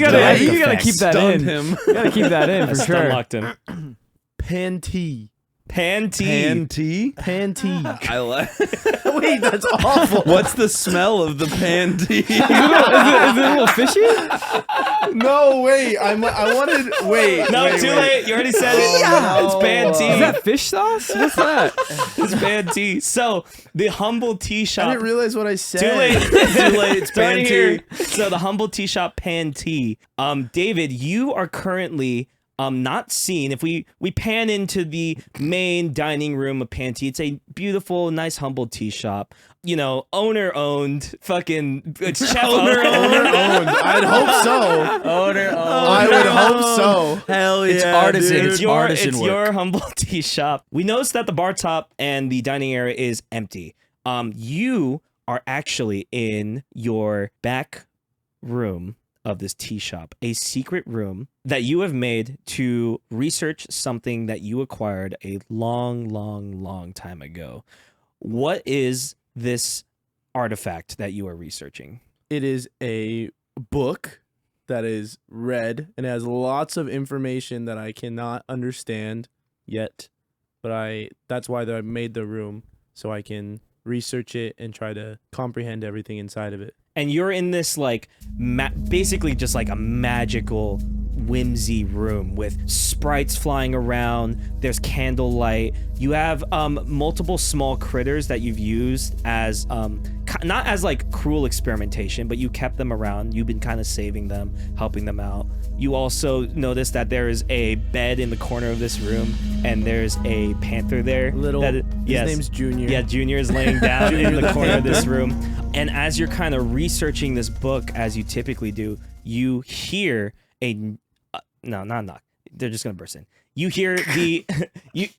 Speaker 3: gotta keep that
Speaker 2: Stunned
Speaker 3: in.
Speaker 2: him.
Speaker 3: You gotta keep that in
Speaker 1: I
Speaker 3: for sure.
Speaker 1: unlocked him.
Speaker 6: Pan-tea.
Speaker 1: Pan tea.
Speaker 6: Pan-tea.
Speaker 2: I like.
Speaker 6: Wait, that's awful.
Speaker 2: What's the smell of the pan-tea?
Speaker 3: Is it a little fishy?
Speaker 6: No, wait. I wanted. Wait.
Speaker 1: No,
Speaker 6: wait,
Speaker 1: too
Speaker 6: wait.
Speaker 1: late. You already said it.
Speaker 6: Oh,
Speaker 1: It's pan tea.
Speaker 3: Is that fish sauce? What's that?
Speaker 1: It's pan tea. So the humble tea
Speaker 6: I
Speaker 1: shop.
Speaker 6: didn't realize what I said.
Speaker 1: Too late. Too late. It's
Speaker 2: Pan
Speaker 1: right
Speaker 2: tea.
Speaker 1: here. So the humble tea shop, Pan Tea. David, you are currently not seen. If we pan into the main dining room of Pan Tea, it's a beautiful, nice, humble tea shop. Owner owned. Fucking it's chef
Speaker 6: Owner owned. I'd hope so.
Speaker 1: Owner owned.
Speaker 6: I would hope so.
Speaker 2: Hell
Speaker 4: It's artisan.
Speaker 2: dude.
Speaker 1: It's your humble tea shop. We noticed that the bar top and the dining area is empty. You are actually in your back room of this tea shop, a secret room that you have made to research something that you acquired a long time ago. What is this artifact that you are researching?
Speaker 6: It is a book that is red and has lots of information that I cannot understand yet. But that's why I made the room, so I can research it and try to comprehend everything inside of it.
Speaker 1: And you're in this like basically just like a magical whimsy room with sprites flying around. There's candlelight. You have multiple small critters that you've used as not as like cruel experimentation, but you kept them around. You've been kind of saving them, helping them out. You also notice that there is a bed in the corner of this room, and there's a panther there.
Speaker 6: His name's Junior.
Speaker 1: Yeah, Junior is laying down in the corner of this room. And as you're kind of researching this book, as you typically do, you hear a no, not knock. They're just gonna burst in. You hear the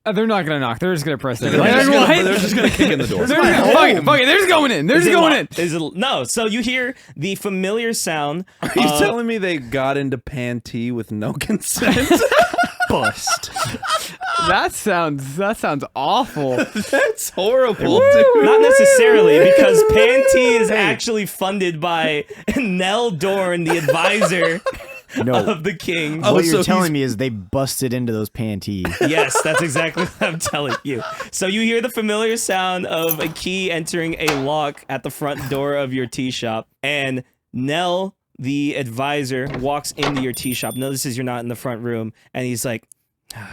Speaker 3: They're not gonna knock. They're just gonna press it.
Speaker 2: They're just gonna kick in the door.
Speaker 3: Fuck it. They're just going in. They're just going in.
Speaker 1: No, so you hear the familiar sound.
Speaker 2: Are you telling me they got into pan tea with no consent?
Speaker 4: Bust.
Speaker 3: That sounds awful.
Speaker 2: That's horrible, dude.
Speaker 1: Not necessarily, because Pan Tea is actually funded by Nell Dorne, the advisor
Speaker 5: No.
Speaker 1: of the king.
Speaker 2: Oh,
Speaker 5: What
Speaker 2: so
Speaker 5: you're telling me is they busted into those panties.
Speaker 1: Yes, that's exactly what I'm telling you. So you hear the familiar sound of a key entering a lock at the front door of your tea shop, and Nell, the advisor, walks into your tea shop. Notices you're not in the front room, and he's like,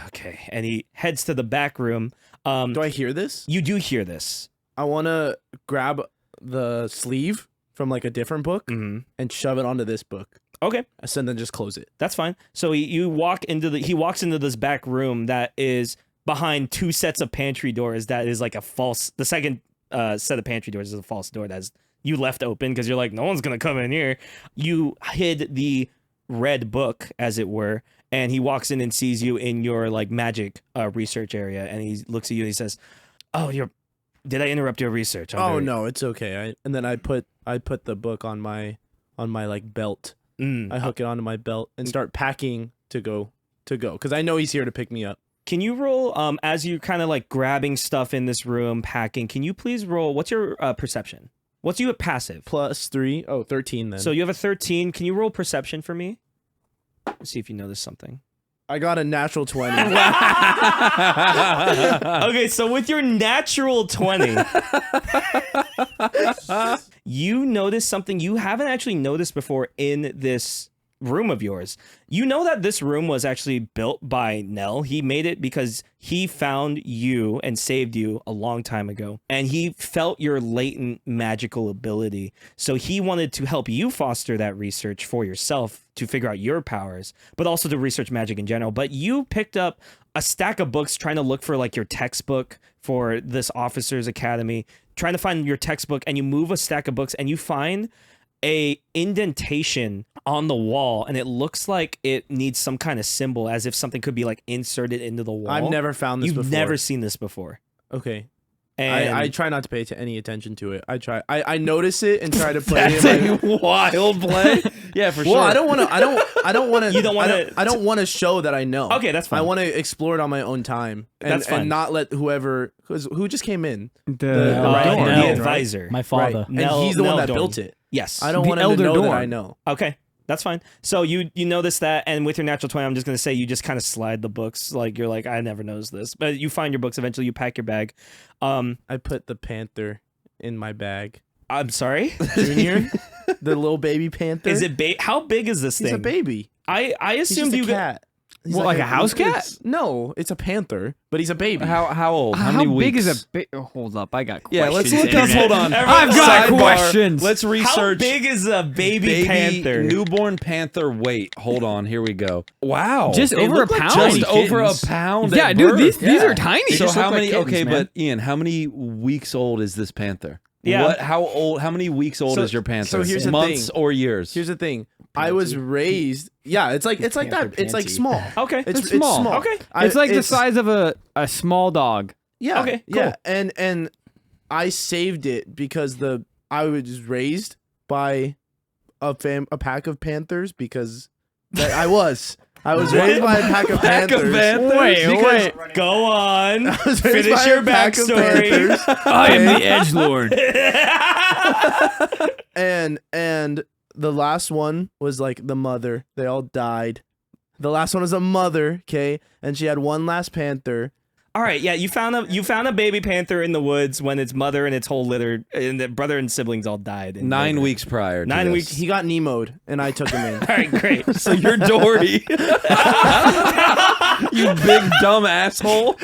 Speaker 1: okay. And he heads to the back room.
Speaker 6: Do I hear this?
Speaker 1: You do hear this.
Speaker 6: I want to grab the sleeve from like a different book
Speaker 1: Mhm.
Speaker 6: and shove it onto this book.
Speaker 1: Okay.
Speaker 6: And then just close it.
Speaker 1: That's fine. So he walks into this back room that is behind two sets of pantry doors. That is like the second set of pantry doors is a false door that's you left open because you're like, no one's gonna come in here. You hid the red book, as it were, and he walks in and sees you in your like magic research area, and he looks at you and he says, "Oh, did I interrupt your research?"
Speaker 6: No, it's okay. And then I put the book on my like belt. I hook it onto my belt and start packing to go because I know he's here to pick me up.
Speaker 1: Can you roll, as you kind of like grabbing stuff in this room, packing, can you please roll, what's your perception? What's you at passive?
Speaker 6: +3. Oh, 13 then.
Speaker 1: So you have a 13. Can you roll perception for me? Let's see if you notice something.
Speaker 6: I got a natural 20.
Speaker 1: Okay, so with your natural 20, you notice something you haven't actually noticed before in this room of yours. You know that this room was actually built by Nell. He made it because he found you and saved you a long time ago. And he felt your latent magical ability. So he wanted to help you foster that research for yourself to figure out your powers, but also to research magic in general. But you picked up a stack of books trying to look for like your textbook for this officer's academy, trying to find your textbook, and you move a stack of books and you find a indentation on the wall, and it looks like it needs some kind of symbol, as if something could be like inserted into the wall.
Speaker 6: I've never found this before.
Speaker 1: You've never seen this before.
Speaker 6: Okay.
Speaker 1: And
Speaker 6: I try not to pay any attention to it. I notice it and try to play
Speaker 2: That's
Speaker 6: it.
Speaker 2: a wild play. Yeah, for sure.
Speaker 6: Well, I don't want to.
Speaker 1: You don't wanna-
Speaker 6: I don't want to show that I know.
Speaker 1: Okay, that's fine.
Speaker 6: I want to explore it on my own time. And,
Speaker 1: That's fine.
Speaker 6: And not let who just came in.
Speaker 3: The
Speaker 6: Dorne,
Speaker 1: the
Speaker 6: right?
Speaker 1: advisor.
Speaker 4: My father.
Speaker 6: Right. And
Speaker 1: Nell-
Speaker 6: he's the one
Speaker 1: Nell
Speaker 6: that
Speaker 1: Dorne.
Speaker 6: built it.
Speaker 1: Yes.
Speaker 6: I don't
Speaker 3: The
Speaker 6: want him to
Speaker 3: Elder
Speaker 6: know that
Speaker 3: Dorne.
Speaker 6: I know.
Speaker 1: Okay, that's fine. So you notice that, and with your natural 20, I'm just gonna say you just kind of slide the books, like you're like, I never noticed this, but you find your books eventually. You pack your bag.
Speaker 6: I put the panther in my bag.
Speaker 1: I'm sorry.
Speaker 6: Junior, the little baby panther.
Speaker 1: Is it how big is this
Speaker 6: He's
Speaker 1: thing?
Speaker 6: a baby.
Speaker 1: I
Speaker 6: He's
Speaker 1: assumed
Speaker 6: just a
Speaker 1: you
Speaker 6: cat. He's
Speaker 3: What, like a house cat?
Speaker 6: No, it's a panther, but he's a baby.
Speaker 2: How old? How,
Speaker 3: How
Speaker 2: many
Speaker 3: big
Speaker 2: weeks?
Speaker 3: is a big? Hold up, I got questions.
Speaker 2: Yeah, let's look
Speaker 3: here.
Speaker 2: up. Hold on.
Speaker 3: I've got
Speaker 2: Sidebar.
Speaker 3: questions.
Speaker 2: Let's
Speaker 1: How
Speaker 2: research.
Speaker 1: big is a baby panther?
Speaker 2: Newborn panther weight. Hold on. Here we go. Wow.
Speaker 3: Just
Speaker 4: They
Speaker 3: over a
Speaker 4: look like
Speaker 3: pound.
Speaker 2: Just
Speaker 4: tiny
Speaker 2: over a
Speaker 4: kittens.
Speaker 2: pound.
Speaker 3: Yeah,
Speaker 2: at
Speaker 3: dude,
Speaker 2: birth.
Speaker 3: these are tiny.
Speaker 2: So
Speaker 3: Just look
Speaker 2: how
Speaker 3: like
Speaker 2: many?
Speaker 3: kittens,
Speaker 2: Okay,
Speaker 3: man.
Speaker 2: but Ian, how many weeks old is this panther?
Speaker 1: Yeah.
Speaker 2: What? How old? How many weeks old
Speaker 6: So-
Speaker 2: is your panther?
Speaker 6: so here's the
Speaker 2: months
Speaker 6: thing.
Speaker 2: or years?
Speaker 6: Here's the thing. I was raised. Yeah, it's like that. It's like
Speaker 5: panty.
Speaker 6: small.
Speaker 1: Okay.
Speaker 6: It's
Speaker 3: small.
Speaker 1: Okay.
Speaker 3: It's like the size of a small dog.
Speaker 6: Yeah.
Speaker 1: Okay,
Speaker 6: Yeah. And I saved it because I was raised by a pack of panthers because I was raised by a pack of panthers.
Speaker 3: Wait.
Speaker 1: Go on.
Speaker 6: I was raised
Speaker 1: Finish
Speaker 6: by
Speaker 1: your
Speaker 6: a pack of
Speaker 1: backstory.
Speaker 6: panthers.
Speaker 3: I am the edgelord.
Speaker 6: and the last one was like the mother. They all died. The last one was a mother, okay, and she had one last panther.
Speaker 1: All right, yeah, you found a baby panther in the woods when its mother and its whole litter and the brother and siblings all died. in
Speaker 2: 9
Speaker 1: labor.
Speaker 2: weeks prior. To
Speaker 1: 9
Speaker 2: this.
Speaker 1: weeks.
Speaker 6: He got Nemo'd, and I took him in.
Speaker 1: All right, great.
Speaker 2: So you're Dory. You big dumb asshole.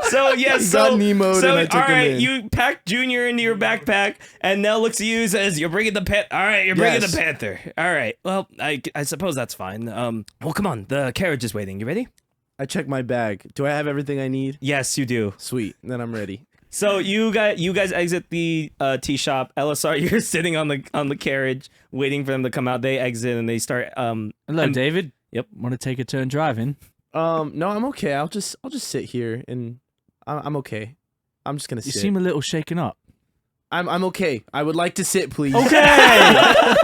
Speaker 1: So yes,
Speaker 6: He
Speaker 1: so
Speaker 6: got Nemo'd
Speaker 1: so
Speaker 6: and I took
Speaker 1: all
Speaker 6: him
Speaker 1: right,
Speaker 6: in.
Speaker 1: you pack Junior into your backpack, and Nell looks at you and says, "You're bringing the pet. All right, you're bringing
Speaker 6: Yes.
Speaker 1: the panther. All right. Well, I suppose that's fine. Well, come on, the carriage is waiting. You ready?
Speaker 6: I checked my bag. Do I have everything I need?
Speaker 1: Yes, you do.
Speaker 6: Sweet. Then I'm ready.
Speaker 1: So you guys exit the tea shop. LSR, you're sitting on the carriage, waiting for them to come out. They exit and they start.
Speaker 4: Hello, David.
Speaker 1: Yep.
Speaker 4: Want to take a turn driving?
Speaker 6: No, I'm okay. I'll just sit here and I'm okay. I'm just gonna
Speaker 4: You
Speaker 6: sit.
Speaker 4: seem a little shaken up.
Speaker 6: I'm okay. I would like to sit, please.
Speaker 1: Okay.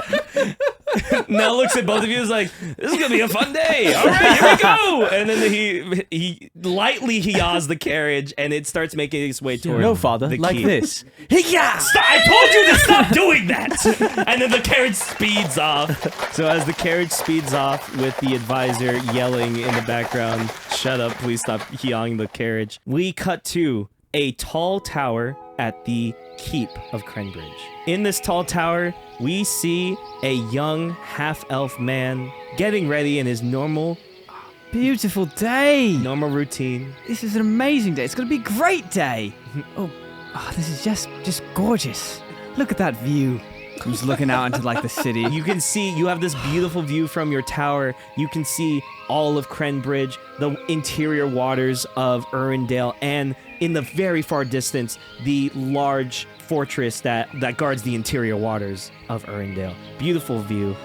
Speaker 1: Nell looks at both of you and is like, "This is gonna be a fun day. All right, here we go." And then he lightly yaws the carriage, and it starts making its way toward.
Speaker 4: No, father,
Speaker 1: the
Speaker 4: like
Speaker 1: keep.
Speaker 4: this.
Speaker 1: Stop, I told you to stop doing that. And then the carriage speeds off. So as the carriage speeds off with the advisor yelling in the background, "Shut up, please stop yawing the carriage." We cut to a tall tower at the keep of Crenbridge. In this tall tower, we see a young half-elf man getting ready in his normal
Speaker 3: Beautiful day.
Speaker 1: routine.
Speaker 3: This is an amazing day. It's going to be a great day. Oh, this is just gorgeous. Look at that view. I'm just looking out into like the city.
Speaker 1: You can see, you have this beautiful view from your tower. You can see all of Crenbridge, the interior waters of Urindale, and in the very far distance, the large fortress that guards the interior waters of Urindale. Beautiful view.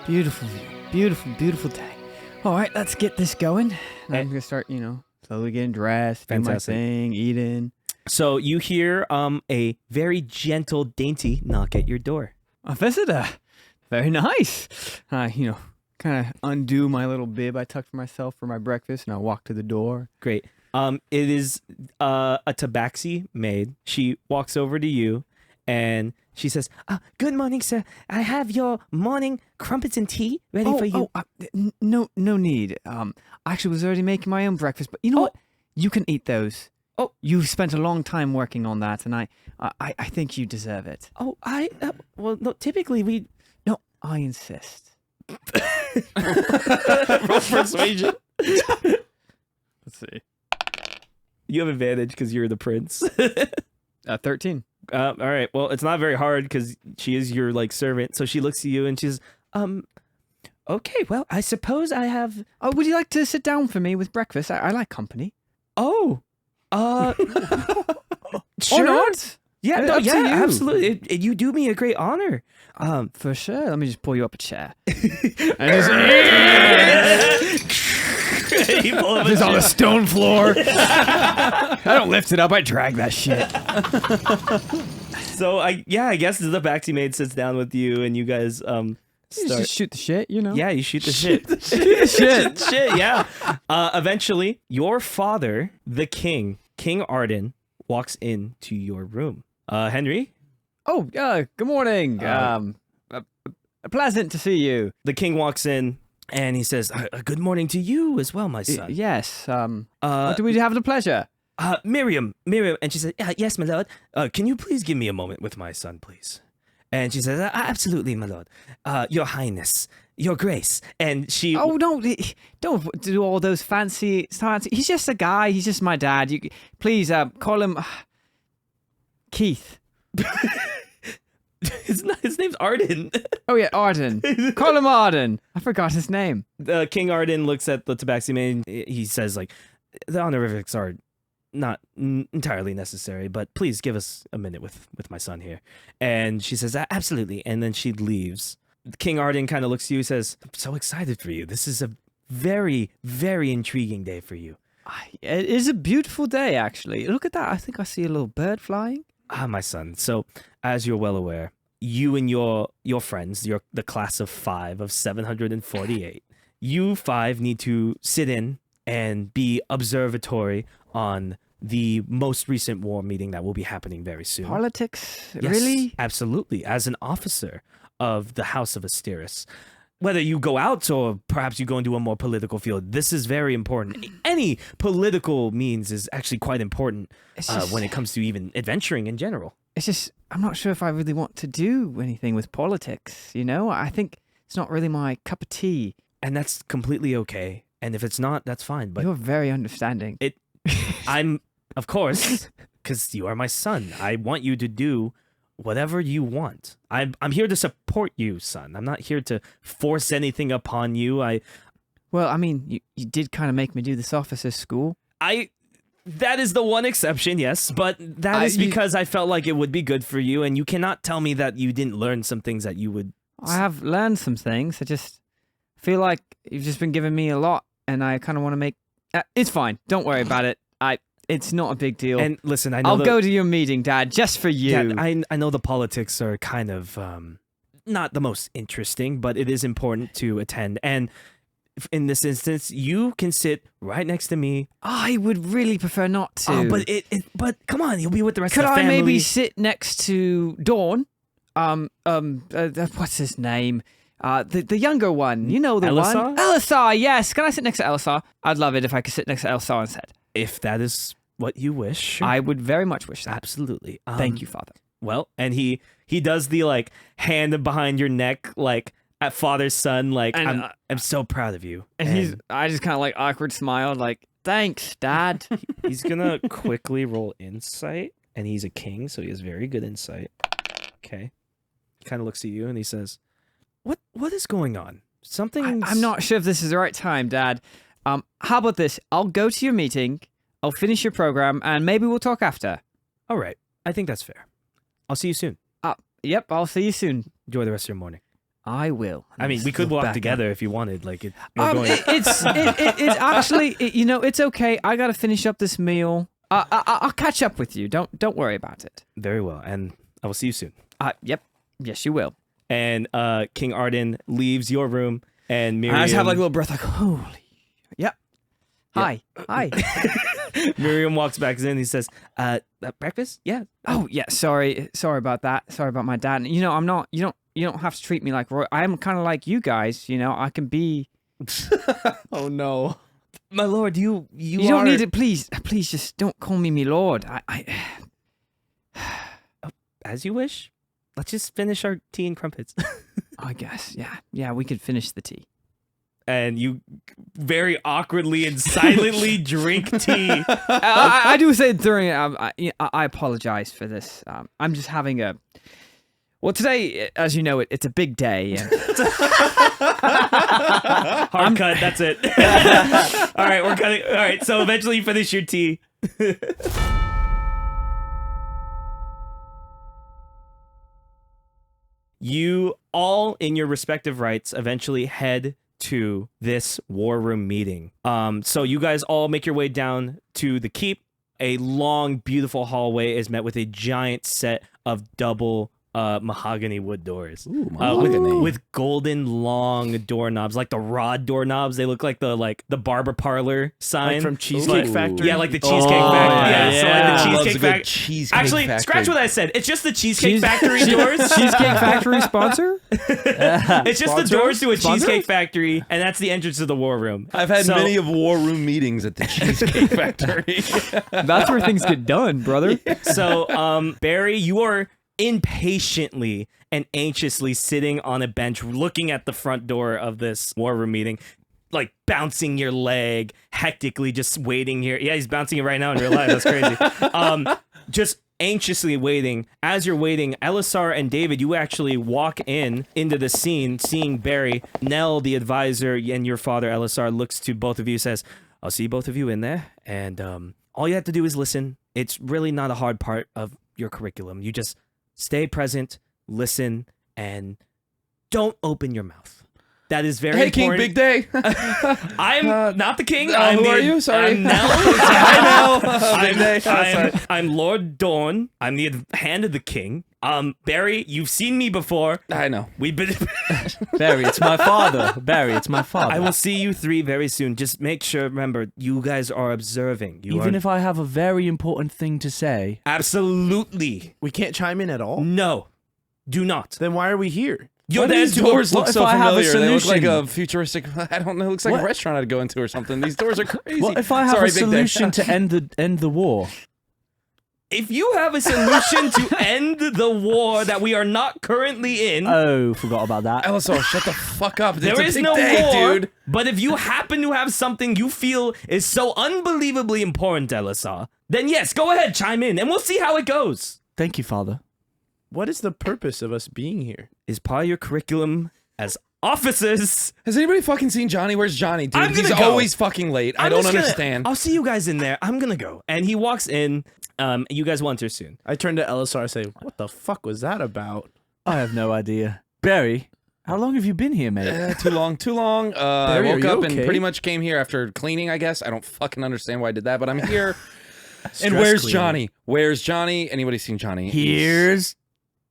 Speaker 3: Beautiful view. Beautiful, beautiful day. All right, let's get this going. And I'm
Speaker 1: Eh.
Speaker 3: going to start, slowly getting dressed, doing my
Speaker 1: Fantastic.
Speaker 3: thing, eating.
Speaker 1: So you hear a very gentle, dainty knock at your door.
Speaker 3: A visitor. Very nice. Kind of undo my little bib I tucked for myself for my breakfast, and I walk to the door.
Speaker 1: Great. It is a tabaxi maid. She walks over to you, and she says, "Good morning, sir. I have your morning crumpets and tea ready for you."
Speaker 3: No need. I actually was already making my own breakfast, but you know what? You can eat those. Oh, you've spent a long time working on that, and I think you deserve it.
Speaker 1: Well, no, typically we...
Speaker 3: No, I insist.
Speaker 1: Roll persuasion.
Speaker 3: Let's see.
Speaker 1: You have advantage because you're the prince.
Speaker 3: 13.
Speaker 1: All right. Well, it's not very hard because she is your servant. So she looks at you and she's, okay. Well, I suppose I have.
Speaker 3: Oh, would you like to sit down for me with breakfast? I like company.
Speaker 1: Oh,
Speaker 3: sure. Or not?
Speaker 1: Yeah,
Speaker 3: Up to you.
Speaker 1: Absolutely. You do me a great honor.
Speaker 3: For sure. Let me just pull you up a chair. Just on a stone floor. I don't lift it up. I drag that shit.
Speaker 1: So I guess the backseat maid sits down with you, and you guys
Speaker 3: You
Speaker 1: start.
Speaker 3: just shoot the shit, you know.
Speaker 1: Yeah, you shoot the shit.
Speaker 3: Shit.
Speaker 1: Yeah. Eventually, your father, the king, King Arden, walks into your room. Henry.
Speaker 3: Oh, good morning. Pleasant to see you.
Speaker 1: The king walks in. And he says, "Good morning to you as well, my son."
Speaker 3: Yes. What do we have the pleasure?
Speaker 1: Miriam. And she said, "Yes, my lord. Can you please give me a moment with my son, please?" And she says, "Absolutely, my lord. Your highness, your grace." And she...
Speaker 3: Oh, don't do all those fancy... He's just a guy. He's just my dad. You please call him Keith.
Speaker 1: His name's Arden.
Speaker 3: Oh, yeah, Arden. Call him Arden. I forgot his name.
Speaker 1: King Arden looks at the tabaxi maid. He says, the honorifics are not entirely necessary, but please give us a minute with my son here. And she says, "Absolutely." And then she leaves. King Arden kind of looks at you and says, "I'm so excited for you. This is a very, very intriguing day for you."
Speaker 3: It is a beautiful day, actually. Look at that. I think I see a little bird flying.
Speaker 1: My son. So, as you're well aware, you and your friends, the class of 5 of 748, you 5 need to sit in and be observatory on the most recent war meeting that will be happening very soon.
Speaker 3: Politics?
Speaker 1: Yes,
Speaker 3: Really?
Speaker 1: Absolutely. As an officer of the House of Asteris, whether you go out or perhaps you go into a more political field, this is very important. Any political means is actually quite important when it comes to even adventuring in general.
Speaker 3: It's just, I'm not sure if I really want to do anything with politics, you know? I think it's not really my cup of tea.
Speaker 1: And that's completely okay. And if it's not, that's fine. But
Speaker 3: you're very understanding.
Speaker 1: I'm, of course, because you are my son. I want you to do whatever you want. I'm here to support you, son. I'm not here to force anything upon you.
Speaker 3: Well, I mean, you did kind of make me do this officer's school.
Speaker 1: That is the one exception, yes, but that is because I felt like it would be good for you, and you cannot tell me that you didn't learn some things that you would...
Speaker 3: I have learned some things. I just feel like you've just been giving me a lot, and I kind of want to make... it's fine. Don't worry about it. It's not a big deal.
Speaker 1: And listen, I know
Speaker 3: I'll go to your meeting, Dad, just for you.
Speaker 1: Dad, I know the politics are kind of not the most interesting, but it is important to attend, and... in this instance, you can sit right next to me.
Speaker 3: I would really prefer not to.
Speaker 1: Oh, but come on, you'll be with the rest of the family.
Speaker 3: Could I maybe sit next to Dorne? What's his name? The younger one. You know the
Speaker 1: Elisar?
Speaker 3: one. Elisar, yes. Can I sit next to Elisar? I'd love it if I could sit next to Elisar instead.
Speaker 1: If that is what you wish. Sure.
Speaker 3: I would very much wish that.
Speaker 1: Absolutely.
Speaker 3: Thank you, Father.
Speaker 1: Well, and he does the hand behind your neck, at father's son, I'm so proud of you.
Speaker 3: And I just kind of awkward smile, thanks, Dad.
Speaker 1: He's gonna quickly roll insight, and he's a king, so he has very good insight. Okay. He kind of looks at you and he says, What is going on? Something.
Speaker 3: I'm not sure if this is the right time, Dad. How about this? I'll go to your meeting, I'll finish your program, and maybe we'll talk after.
Speaker 1: All right. I think that's fair. I'll see you soon.
Speaker 3: Yep, I'll see you soon.
Speaker 1: Enjoy the rest of your morning.
Speaker 3: I will.
Speaker 1: I mean, we could walk together if you wanted.
Speaker 3: It's actually, it's okay. I gotta finish up this meal. I'll catch up with you. Don't worry about it.
Speaker 1: Very well, and I will see you soon.
Speaker 3: Yep. Yes, you will.
Speaker 1: And King Arden leaves your room, and Miriam.
Speaker 3: I just have like a little breath, like, holy. Yep. Hi. Hi.
Speaker 1: Miriam walks back in. He says, "Breakfast? Yeah."
Speaker 3: Oh yeah. Sorry about that. Sorry about my dad. You know, I'm not. You don't have to treat me like Roy. I am kind of like you guys. You know, I can be.
Speaker 6: Oh no.
Speaker 1: My lord, you
Speaker 3: don't need it. Please just don't call me lord.
Speaker 1: As you wish. Let's just finish our tea and crumpets.
Speaker 3: I guess. Yeah. We could finish the tea.
Speaker 1: And you very awkwardly and silently drink tea.
Speaker 3: I do say during it. I apologize for this. I'm just having a. Well, today, as you know, it's a big day.
Speaker 1: Hard cut. That's it. All right, we're cutting. All right, so eventually you finish your tea. You all, in your respective rights, eventually head to this war room meeting. So you guys all make your way down to the keep. A long, beautiful hallway is met with a giant set of double mahogany wood doors.
Speaker 2: Ooh, mahogany.
Speaker 1: With golden long doorknobs, like the rod doorknobs. They look like the barber parlor sign.
Speaker 6: Like from Cheesecake Factory?
Speaker 1: Yeah, like the Cheesecake Factory. Yeah, so like the
Speaker 2: Loves a
Speaker 1: Cheesecake
Speaker 2: good
Speaker 1: Factory.
Speaker 2: Cheesecake
Speaker 1: Actually,
Speaker 2: Factory.
Speaker 1: scratch what I said. It's just the Cheesecake Factory doors.
Speaker 3: Cheesecake Factory sponsor?
Speaker 1: It's just the
Speaker 6: Sponsor?
Speaker 1: doors to a
Speaker 6: Sponsor?
Speaker 1: Cheesecake Factory, and that's the entrance to the war room.
Speaker 2: I've had
Speaker 1: So-
Speaker 2: many of war room meetings at the Cheesecake Factory.
Speaker 3: That's where things get done, brother.
Speaker 1: So, Barry, you are impatiently and anxiously sitting on a bench looking at the front door of this war room meeting, like bouncing your leg hectically, just waiting here. Yeah, he's bouncing it right now in real life. That's crazy. Just anxiously waiting. As you're waiting, Elisar and David, you actually walk into the scene, seeing Barry. Nell, the advisor, and your father, Elisar, looks to both of you, says, "I'll see both of you in there, and all you have to do is listen. It's really not a hard part of your curriculum. You just stay present, listen, and don't open your mouth. That is very
Speaker 2: Hey, King,
Speaker 1: important."
Speaker 2: big day.
Speaker 1: I'm not the king.
Speaker 2: who are you? Sorry.
Speaker 1: I'm Nell.
Speaker 2: Big day.
Speaker 1: I'm Lord Dorne. I'm the hand of the king. Barry, you've seen me before.
Speaker 2: I know.
Speaker 1: We've been.
Speaker 4: Barry, it's my father. Barry, it's my father.
Speaker 1: I will see you three very soon. Just make sure, remember, you guys are observing.
Speaker 4: Even if I have a very important thing to say.
Speaker 1: Absolutely.
Speaker 6: We can't chime in at all?
Speaker 1: No. Do not.
Speaker 6: Then why are we here?
Speaker 1: You're
Speaker 2: Why do
Speaker 1: there
Speaker 2: these
Speaker 1: to
Speaker 2: doors look
Speaker 4: what
Speaker 2: so
Speaker 4: if I have a
Speaker 2: familiar? They look like a
Speaker 4: solution?
Speaker 2: futuristic. I don't know. It looks like
Speaker 4: What?
Speaker 2: a restaurant I'd go into or something. These doors are crazy.
Speaker 4: What if I have
Speaker 2: Sorry,
Speaker 4: a
Speaker 2: big day.
Speaker 4: solution to end the war?
Speaker 1: If you have a solution to end the war that we are not currently in,
Speaker 4: Oh, forgot about that.
Speaker 2: Elisar, shut the fuck up. It's
Speaker 1: there
Speaker 2: a
Speaker 1: is
Speaker 2: big
Speaker 1: no
Speaker 2: day,
Speaker 1: war.
Speaker 2: dude.
Speaker 1: But if you happen to have something you feel is so unbelievably important, Elisar, then yes, go ahead, chime in, and we'll see how it goes.
Speaker 4: Thank you, Father.
Speaker 6: What is the purpose of us being here?
Speaker 1: Is part of your curriculum as officers.
Speaker 2: Has anybody fucking seen Johnny? Where's Johnny, dude?
Speaker 1: I'm gonna
Speaker 2: He's
Speaker 1: go.
Speaker 2: always fucking late. I
Speaker 1: I'm
Speaker 2: don't
Speaker 1: just gonna-
Speaker 2: understand.
Speaker 1: I'll see you guys in there. I'm gonna go. And he walks in. You guys will enter soon.
Speaker 6: I turn to Elisar and say, what the fuck was that about?
Speaker 4: I have no idea. Barry, how long have you been here, mate?
Speaker 2: Too long, too long. I
Speaker 6: Barry, are
Speaker 2: woke
Speaker 6: you
Speaker 2: up and
Speaker 6: okay?
Speaker 2: pretty much came here after cleaning, I guess. I don't fucking understand why I did that, but I'm here. And
Speaker 6: Stress
Speaker 2: where's
Speaker 6: cleaning.
Speaker 2: Johnny? Where's Johnny? Anybody seen Johnny?
Speaker 4: Here's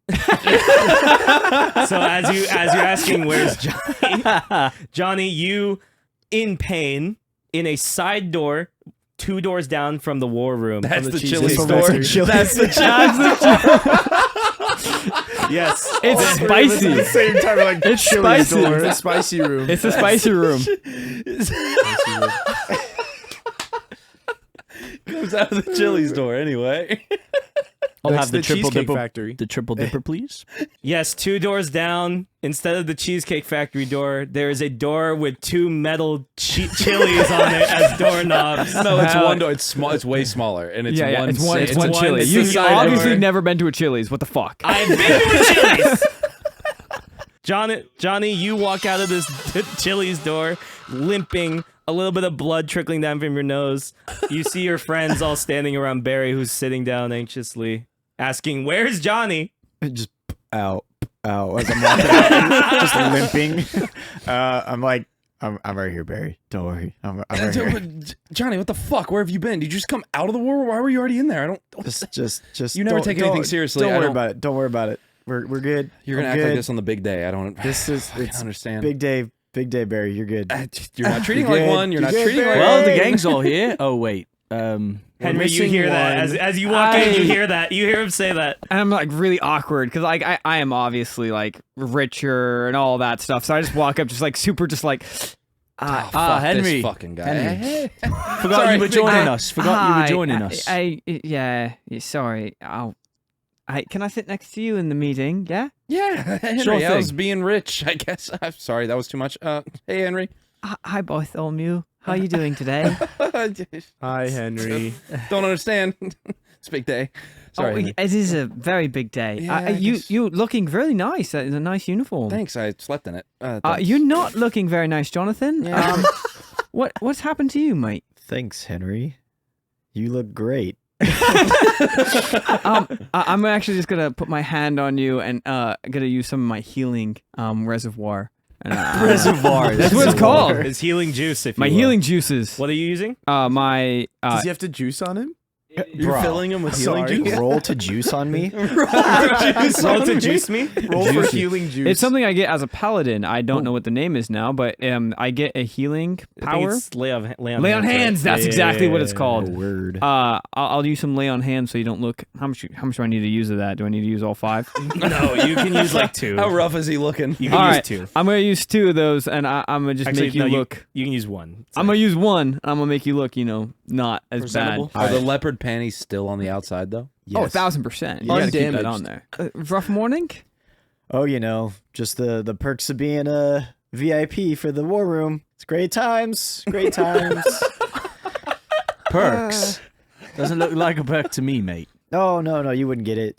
Speaker 1: So as you're asking, where's Johnny? Johnny, you in pain in a side door, 2 doors down from the war room.
Speaker 2: That's
Speaker 6: the
Speaker 2: the
Speaker 6: Cheesecake
Speaker 2: chili
Speaker 6: Factory.
Speaker 2: store.
Speaker 5: That's the
Speaker 1: Yes.
Speaker 3: It's spicy.
Speaker 5: At the same time, like
Speaker 3: It's
Speaker 5: Chili's
Speaker 3: spicy.
Speaker 5: door.
Speaker 6: It's a spicy room.
Speaker 3: It's a spicy room.
Speaker 2: Comes out of the chili store anyway.
Speaker 4: I'll
Speaker 6: That's
Speaker 4: have the triple
Speaker 6: Cheesecake
Speaker 4: dipper.
Speaker 6: Factory.
Speaker 4: The triple dipper, please.
Speaker 1: Yes, 2 doors down. Instead of the Cheesecake Factory door, there is a door with 2 metal chilies on it as doorknobs.
Speaker 2: No, it's one door. It's small. It's way smaller, and it's
Speaker 3: Yeah,
Speaker 2: one.
Speaker 3: it's one. It's
Speaker 2: it's
Speaker 3: one
Speaker 1: one
Speaker 3: chili.
Speaker 1: single
Speaker 3: You've
Speaker 1: door.
Speaker 3: obviously never been to a Chili's. What the fuck?
Speaker 1: I've been to a Chili's. Johnny, you walk out of this Chili's door, limping, a little bit of blood trickling down from your nose. You see your friends all standing around Barry, who's sitting down anxiously, asking, "Where's Johnny?"
Speaker 5: Just out as I'm walking out, just limping. I'm like, I'm right here, Barry. Don't worry. I'm right here.
Speaker 2: Johnny, what the fuck? Where have you been? Did you just come out of the war? Why were you already in there? I don't.
Speaker 5: Just.
Speaker 2: You never
Speaker 5: don't-
Speaker 2: take anything
Speaker 5: don't-
Speaker 2: seriously.
Speaker 5: Don't
Speaker 2: I
Speaker 5: worry
Speaker 2: don't-
Speaker 5: about it. Don't worry about it. We're good.
Speaker 2: You're gonna
Speaker 5: I'm
Speaker 2: act like
Speaker 5: good.
Speaker 2: this on the big day. I don't.
Speaker 5: This is
Speaker 2: I
Speaker 5: it's
Speaker 2: understand.
Speaker 5: big day, Barry. You're good.
Speaker 2: You're not treating
Speaker 5: You're
Speaker 2: like
Speaker 5: good.
Speaker 2: one. You're
Speaker 5: You're
Speaker 2: not
Speaker 5: good,
Speaker 2: treating like
Speaker 5: Barry.
Speaker 4: Well,
Speaker 2: one.
Speaker 4: the gang's all here. Oh wait.
Speaker 1: Henry, you
Speaker 6: missing
Speaker 1: hear that
Speaker 6: one.
Speaker 1: as you walk in. You hear that. You hear him say that.
Speaker 3: And I'm like really awkward because like I am obviously like richer and all that stuff. So I just walk up just like super just like
Speaker 2: Oh, fuck
Speaker 4: Henry.
Speaker 2: this fucking guy.
Speaker 4: Henry. Forgot
Speaker 2: Sorry,
Speaker 4: you were
Speaker 2: big
Speaker 4: joining
Speaker 2: guy.
Speaker 4: us. Forgot you were joining us.
Speaker 3: Yeah, sorry. Can I sit next to you in the meeting? Yeah.
Speaker 2: Yeah, Henry.
Speaker 4: Sure
Speaker 2: I was
Speaker 4: thing.
Speaker 2: being rich. I guess. I'm sorry. That was too much. Hey, Henry.
Speaker 3: Hi, Bartholomew. How are you doing today?
Speaker 6: Hi, Henry.
Speaker 2: Don't understand. It's a big day. Sorry. Henry.
Speaker 3: It is a very big day.
Speaker 2: Yeah, I guess.
Speaker 3: You looking really nice. That is a nice uniform.
Speaker 2: Thanks. I slept in it. Thanks.
Speaker 3: You're not looking very nice, Jonathan.
Speaker 2: Yeah.
Speaker 3: What's happened to you, mate?
Speaker 5: Thanks, Henry. You look great.
Speaker 3: I'm actually just gonna put my hand on you and gonna use some of my healing reservoir. And,
Speaker 4: Reservoir.
Speaker 3: That's what it's called.
Speaker 1: His healing juice, if you
Speaker 3: My
Speaker 1: will.
Speaker 3: healing juices.
Speaker 1: What are you using?
Speaker 3: My
Speaker 6: Does he have to juice on him?
Speaker 2: You're
Speaker 5: Bro,
Speaker 2: filling him with healing
Speaker 6: sorry.
Speaker 2: juice.
Speaker 5: Roll to juice on me.
Speaker 1: Roll to juice me.
Speaker 6: Roll for healing juice.
Speaker 3: It's something I get as a paladin. I don't know what the name is now, but I get a healing
Speaker 1: I think
Speaker 3: power.
Speaker 1: it's lay on hands.
Speaker 3: Lay on hands.
Speaker 1: right?
Speaker 3: That's exactly what it's
Speaker 5: Oh,
Speaker 3: called.
Speaker 5: word.
Speaker 3: I'll use some lay on hands so you don't look. How much do I need to use of that? Do I need to use all 5?
Speaker 1: No, you can use like 2.
Speaker 2: How rough is he looking?
Speaker 1: You can
Speaker 3: All
Speaker 1: use
Speaker 3: right.
Speaker 1: 2.
Speaker 3: I'm gonna use 2 of those, and I'm gonna just
Speaker 1: Actually,
Speaker 3: make you
Speaker 1: no,
Speaker 3: look.
Speaker 1: You can use 1.
Speaker 3: I'm gonna use 1. And I'm gonna make you look. Not as
Speaker 1: Presentable?
Speaker 3: bad.
Speaker 2: Are the leopard panties still on the outside though?
Speaker 3: Oh,
Speaker 5: Yes.
Speaker 3: 1000%. You gotta keep that
Speaker 6: Undamaged.
Speaker 3: on there. Rough morning.
Speaker 5: Oh, just the perks of being a VIP for the war room. It's great times. Great times.
Speaker 4: Perks. Doesn't look like a perk to me, mate.
Speaker 5: No, you wouldn't get it.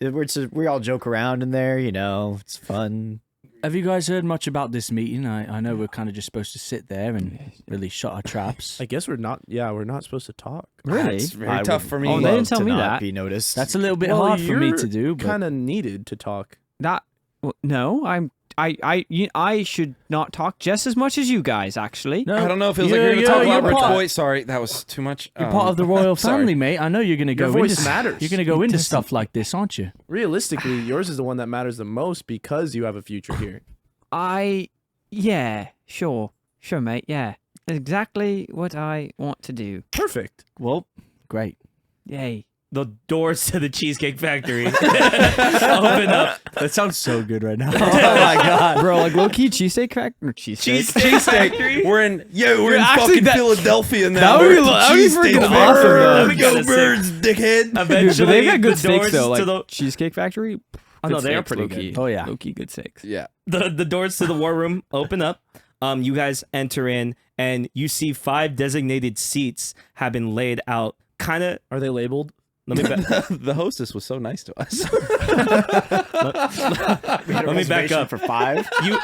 Speaker 5: We all joke around in there, It's fun.
Speaker 4: Have you guys heard much about this meeting? I know we're kind of just supposed to sit there and really shut our traps.
Speaker 6: I guess we're not. Yeah, we're not supposed to talk.
Speaker 3: Really?
Speaker 2: It's very
Speaker 5: I
Speaker 2: tough
Speaker 5: would
Speaker 2: for me.
Speaker 3: Oh, they didn't
Speaker 5: love
Speaker 3: tell
Speaker 5: to
Speaker 3: me
Speaker 5: not
Speaker 3: that.
Speaker 5: Be noticed.
Speaker 4: That's a little bit
Speaker 6: Well,
Speaker 4: hard for me
Speaker 6: you're
Speaker 4: to do, but
Speaker 6: Kind of needed to talk.
Speaker 3: No. I should not talk just as much as you guys. Actually.
Speaker 4: no,
Speaker 2: I don't know if it was like you're gonna talk about rich boy. Sorry, that was too much.
Speaker 4: You're part of the royal
Speaker 2: sorry.
Speaker 4: family, mate. I know you're gonna go
Speaker 6: voice
Speaker 4: into
Speaker 6: matters.
Speaker 4: You're gonna go into stuff like this, aren't you?
Speaker 6: Realistically, yours is the one that matters the most because you have a future here.
Speaker 3: Yeah, sure, mate. Yeah, exactly what I want to do.
Speaker 6: Perfect.
Speaker 4: Well, great.
Speaker 3: Yay.
Speaker 1: The doors to the Cheesecake Factory open up.
Speaker 4: That sounds so good right now.
Speaker 2: Oh my god.
Speaker 3: Bro, like low key cheesesteak crack or cheesesteak.
Speaker 1: Cheesecake Factory.
Speaker 2: We're in
Speaker 3: Actually,
Speaker 2: fucking
Speaker 3: that-
Speaker 2: Philadelphia now.
Speaker 3: that would be-
Speaker 2: We're at
Speaker 3: that would be
Speaker 2: Cheesesteak
Speaker 3: freaking
Speaker 2: Factory.
Speaker 3: awesome, though.
Speaker 2: Let me
Speaker 1: That'd
Speaker 2: go,
Speaker 1: be kinda
Speaker 2: birds, dickhead.
Speaker 3: Dude, but
Speaker 1: Eventually,
Speaker 3: they've got good
Speaker 1: the
Speaker 3: steaks
Speaker 1: doors
Speaker 3: though.
Speaker 1: to
Speaker 3: Like
Speaker 1: the
Speaker 3: Cheesecake Factory.
Speaker 1: Oh, no,
Speaker 3: Good
Speaker 1: they are
Speaker 3: steaks,
Speaker 1: pretty
Speaker 3: low-key.
Speaker 4: good. Oh, yeah.
Speaker 3: Low key good steaks.
Speaker 2: Yeah.
Speaker 1: the doors to the war room open up. You guys enter in, and you see 5 designated seats have been laid out. Kind of.
Speaker 6: Are they labeled?
Speaker 1: Let me
Speaker 2: The hostess was so nice to us.
Speaker 1: let me back up.
Speaker 5: for 5.
Speaker 1: You.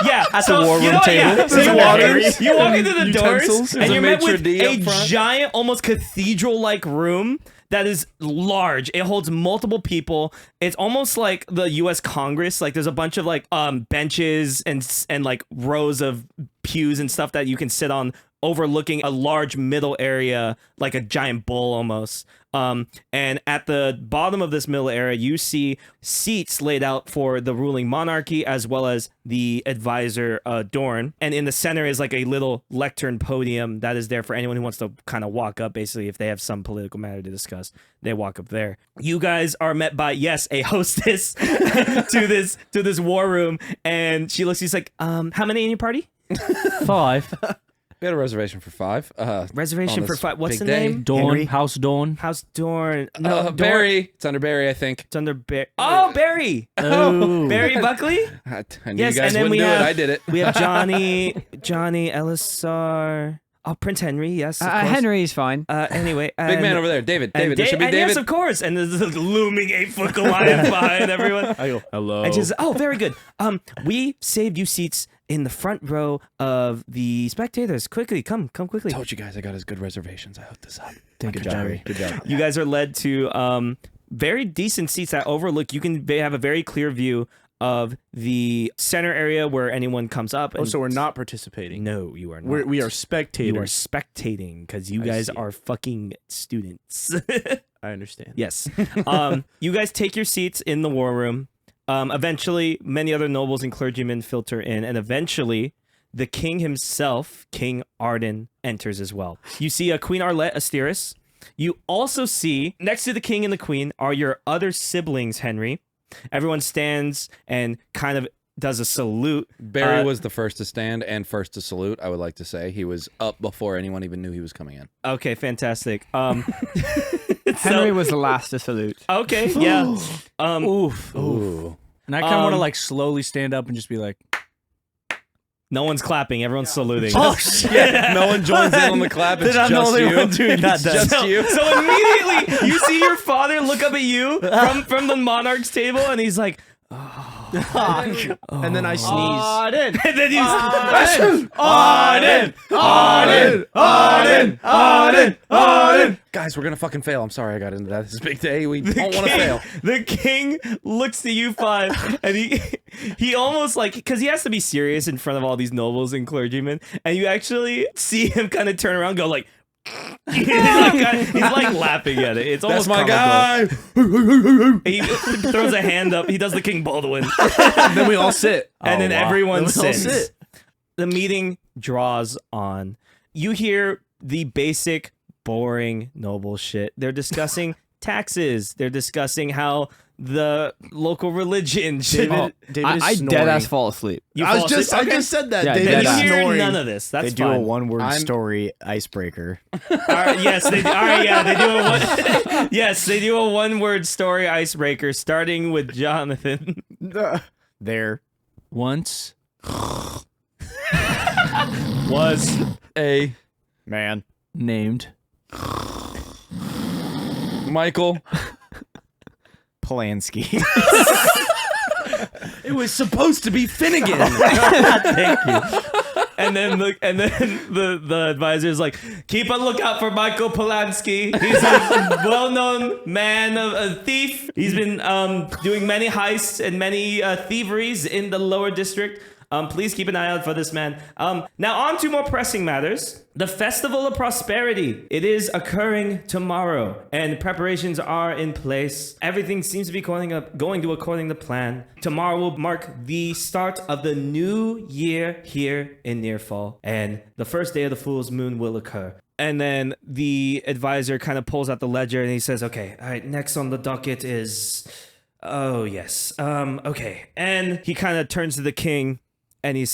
Speaker 1: Yeah,
Speaker 4: At
Speaker 1: so,
Speaker 4: the war
Speaker 1: you
Speaker 4: room
Speaker 1: know what,
Speaker 4: table.
Speaker 1: yeah. So
Speaker 6: There's
Speaker 1: you
Speaker 6: water.
Speaker 1: you walk into the doors,
Speaker 6: Utensils.
Speaker 1: and
Speaker 2: There's
Speaker 1: you're
Speaker 2: a
Speaker 1: met
Speaker 2: maitre
Speaker 1: with
Speaker 2: d'
Speaker 1: a
Speaker 2: up front.
Speaker 1: giant, almost cathedral-like room that is large. It holds multiple people. It's almost like the U.S. Congress. Like there's a bunch of like benches and like rows of pews and stuff that you can sit on, overlooking a large middle area, like a giant bowl almost. And at the bottom of this middle area, you see seats laid out for the ruling monarchy as well as the advisor, Dorne. And in the center is like a little lectern podium that is there for anyone who wants to kind of walk up. Basically, if they have some political matter to discuss, they walk up there. You guys are met by, yes, a hostess to this war room. And she looks, she's like, how many in your party?
Speaker 4: 5.
Speaker 2: We had a reservation for 5.
Speaker 1: Reservation
Speaker 2: on
Speaker 1: for
Speaker 2: this
Speaker 1: 5. What's the
Speaker 2: big day.
Speaker 1: name?
Speaker 4: Dawn,
Speaker 5: Henry?
Speaker 4: House Dawn.
Speaker 1: House Dorne. No, Dorne.
Speaker 2: Barry. It's under Barry, I think.
Speaker 1: It's under Barry. Oh, Barry.
Speaker 4: Oh.
Speaker 1: Barry Buckley.
Speaker 2: I knew
Speaker 1: Yes,
Speaker 2: you guys
Speaker 1: and then
Speaker 2: wouldn't
Speaker 1: we
Speaker 2: do
Speaker 1: have-
Speaker 2: it. I did it.
Speaker 1: We have Johnny, Elisar. Oh, Prince Henry. Yes, of course.
Speaker 3: Henry's fine.
Speaker 1: Anyway,
Speaker 2: Big man over there. David.
Speaker 1: And
Speaker 2: There should be
Speaker 1: and
Speaker 2: David.
Speaker 1: yes, of course. And there's this looming 8-foot Goliath behind everyone.
Speaker 6: I go, hello.
Speaker 1: And she's, oh, very good. We saved you seats in the front row of the spectators. Quickly, come quickly.
Speaker 2: Told you guys I got as good reservations. I hooked this up.
Speaker 5: Good job, Barry. Good job.
Speaker 1: You guys are led to very decent seats that overlook. You can have a very clear view of the center area where anyone comes up.
Speaker 6: Oh, so we're not participating.
Speaker 1: No, you are not.
Speaker 6: We are spectators.
Speaker 1: You are spectating because you
Speaker 6: I
Speaker 1: guys
Speaker 6: see.
Speaker 1: are fucking students.
Speaker 6: I understand.
Speaker 1: Yes. You guys take your seats in the war room. Eventually, many other nobles and clergymen filter in, and eventually, the king himself, King Arden, enters as well. You see Queen Arlette Asteris. You also see, next to the king and the queen, are your other siblings, Henry. Everyone stands and kind of does a salute.
Speaker 2: Barry was the first to stand and first to salute, I would like to say. He was up before anyone even knew he was coming in.
Speaker 1: Okay, fantastic.
Speaker 3: Henry was the last to salute.
Speaker 1: Okay, yeah.
Speaker 4: Oof.
Speaker 2: Ooh.
Speaker 4: And I kind of want to like slowly stand up and just be like,
Speaker 1: No one's clapping. Everyone's saluting.
Speaker 2: Oh, shit. No one joins in on the clap. It's
Speaker 5: I'm the
Speaker 2: just
Speaker 5: only
Speaker 2: you.
Speaker 5: one doing that.
Speaker 2: It's just
Speaker 1: So,
Speaker 2: you.
Speaker 1: so immediately you see your father look up at you from the monarch's table, and he's like,
Speaker 6: And then I sneeze.
Speaker 3: Arden!
Speaker 1: and then he's
Speaker 2: Arden! Guys, we're gonna fucking fail. I'm sorry I got into that. This is a big day. We don't want to fail.
Speaker 1: The king looks to you five, and he almost like, because he has to be serious in front of all these nobles and clergymen, and you actually see him kind of turn around and go like, he's like laughing at it. It's almost
Speaker 2: That's my
Speaker 1: comical.
Speaker 2: guy.
Speaker 1: He throws a hand up. He does the King Baldwin,
Speaker 6: And then we all sit.
Speaker 1: and then everyone
Speaker 6: Then we all
Speaker 1: sits.
Speaker 6: sit.
Speaker 1: The meeting draws on. You hear the basic, boring, noble shit. They're discussing taxes. They're discussing how the local religion should.
Speaker 6: David is
Speaker 3: I
Speaker 6: snoring.
Speaker 3: dead ass fall asleep.
Speaker 1: You
Speaker 6: I
Speaker 1: fall
Speaker 6: was just,
Speaker 1: asleep?
Speaker 6: I
Speaker 1: Okay.
Speaker 6: just said that.
Speaker 3: Yeah,
Speaker 6: David
Speaker 1: Then
Speaker 3: dead
Speaker 1: you
Speaker 6: is
Speaker 3: ass.
Speaker 1: hear
Speaker 6: snoring.
Speaker 1: none of this. That's
Speaker 5: They do
Speaker 1: fine.
Speaker 5: a one-word
Speaker 2: I'm-
Speaker 5: story icebreaker.
Speaker 1: All right, yes, they do. All right, yeah, they do a one. Yes, they do a one-word story icebreaker, starting with Jonathan.
Speaker 5: There.
Speaker 4: once
Speaker 1: Was
Speaker 2: A.
Speaker 5: Man.
Speaker 4: named
Speaker 2: Michael.
Speaker 5: Polanski.
Speaker 2: It was supposed to be Finnegan.
Speaker 1: Thank you. And then the advisor is like, keep a lookout for Michael Polanski. He's a well-known man, a thief. He's been doing many heists and many thieveries in the lower district. Please keep an eye out for this man. Now on to more pressing matters. The Festival of Prosperity. It is occurring tomorrow, and preparations are in place. Everything seems to be going to according to plan. Tomorrow will mark the start of the new year here in Nearfall, and the first day of the Fool's Moon will occur. And then the advisor kind of pulls out the ledger, and he says, okay, all right, next on the docket is... Oh, yes. Okay. And he kind of turns to the king, and he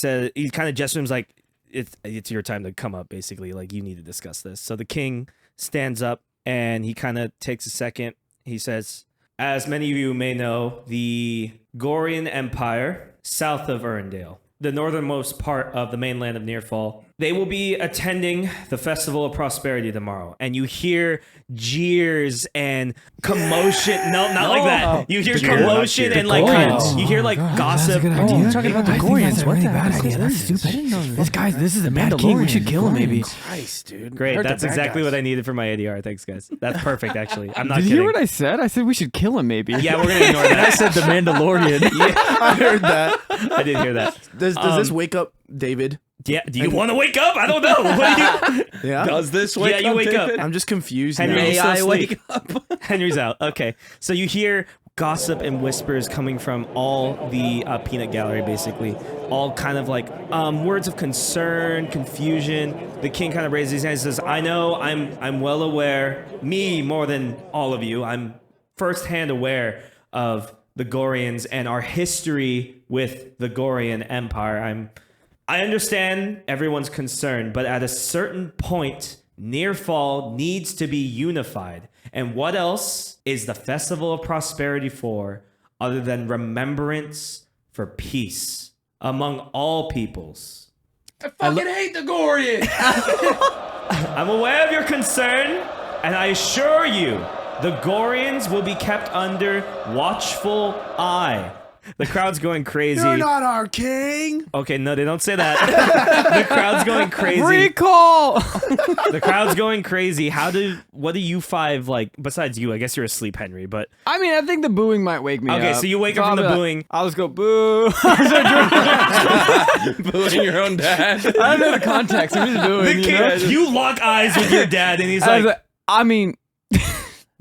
Speaker 1: kind of gestures like, it's your time to come up, basically. Like, you need to discuss this. So the king stands up, and he kind of takes a second. He says, as many of you may know, the Goran Empire, south of Urindale, the northernmost part of the mainland of Nearfall, they will be attending the Festival of Prosperity tomorrow. And you hear jeers and commotion. No, not like that. You hear commotion and like kind of, you hear like gossip.
Speaker 3: You're talking about the Gorians. What the
Speaker 7: bad
Speaker 3: heck
Speaker 7: idea.
Speaker 3: is
Speaker 7: That's
Speaker 3: this?
Speaker 7: stupid.
Speaker 3: I didn't know this.
Speaker 7: This guy, this is a bad king. We should kill him, maybe.
Speaker 6: Christ, dude.
Speaker 1: Great,
Speaker 6: Hurt the
Speaker 1: that's
Speaker 6: bad
Speaker 1: exactly
Speaker 6: guys.
Speaker 1: what I needed for my ADR. Thanks, guys. That's perfect, actually. I'm not
Speaker 3: Did you
Speaker 1: kidding.
Speaker 3: hear what I said? I said we should kill him, maybe.
Speaker 1: Yeah, we're gonna ignore
Speaker 4: I
Speaker 1: that.
Speaker 4: said the Mandalorian.
Speaker 6: I heard that.
Speaker 1: I did hear that.
Speaker 6: Does this wake up David?
Speaker 1: Yeah, do you want to wake up? I don't know. What do you?
Speaker 6: Yeah.
Speaker 2: Does this wake
Speaker 1: Yeah, you
Speaker 2: up,
Speaker 1: wake up.
Speaker 2: David?
Speaker 6: I'm just confused
Speaker 1: Henry,
Speaker 6: now.
Speaker 1: you
Speaker 2: May
Speaker 1: still
Speaker 2: I
Speaker 1: asleep.
Speaker 2: wake up?
Speaker 1: Henry's out. Okay, so you hear gossip and whispers coming from all the peanut gallery, basically, all kind of like words of concern, confusion. The king kind of raises his hand and says, "I know. I'm well aware. Me more than all of you. I'm firsthand aware of the Gorians and our history with the Gorian Empire. I understand everyone's concern, but at a certain point, Nearfall needs to be unified. And what else is the Festival of Prosperity for other than remembrance for peace among all peoples?
Speaker 2: I fucking hate the Gorian.
Speaker 1: I'm aware of your concern, and I assure you, the Gorians will be kept under watchful eye. The crowd's going crazy.
Speaker 6: You're not our king.
Speaker 1: Okay, no, they don't say that. The crowd's going crazy.
Speaker 3: Recall!
Speaker 1: The crowd's going crazy. What do you five like, besides you? I guess you're asleep, Henry, but
Speaker 3: I mean, I think the booing might wake me up.
Speaker 1: okay, so you wake up from the booing.
Speaker 3: I'll just go, boo.
Speaker 2: Booing your own dad.
Speaker 3: I don't know the context. I'm just booing.
Speaker 1: The king, you lock eyes with your dad, and he's
Speaker 3: I was
Speaker 1: like,
Speaker 3: like, I mean,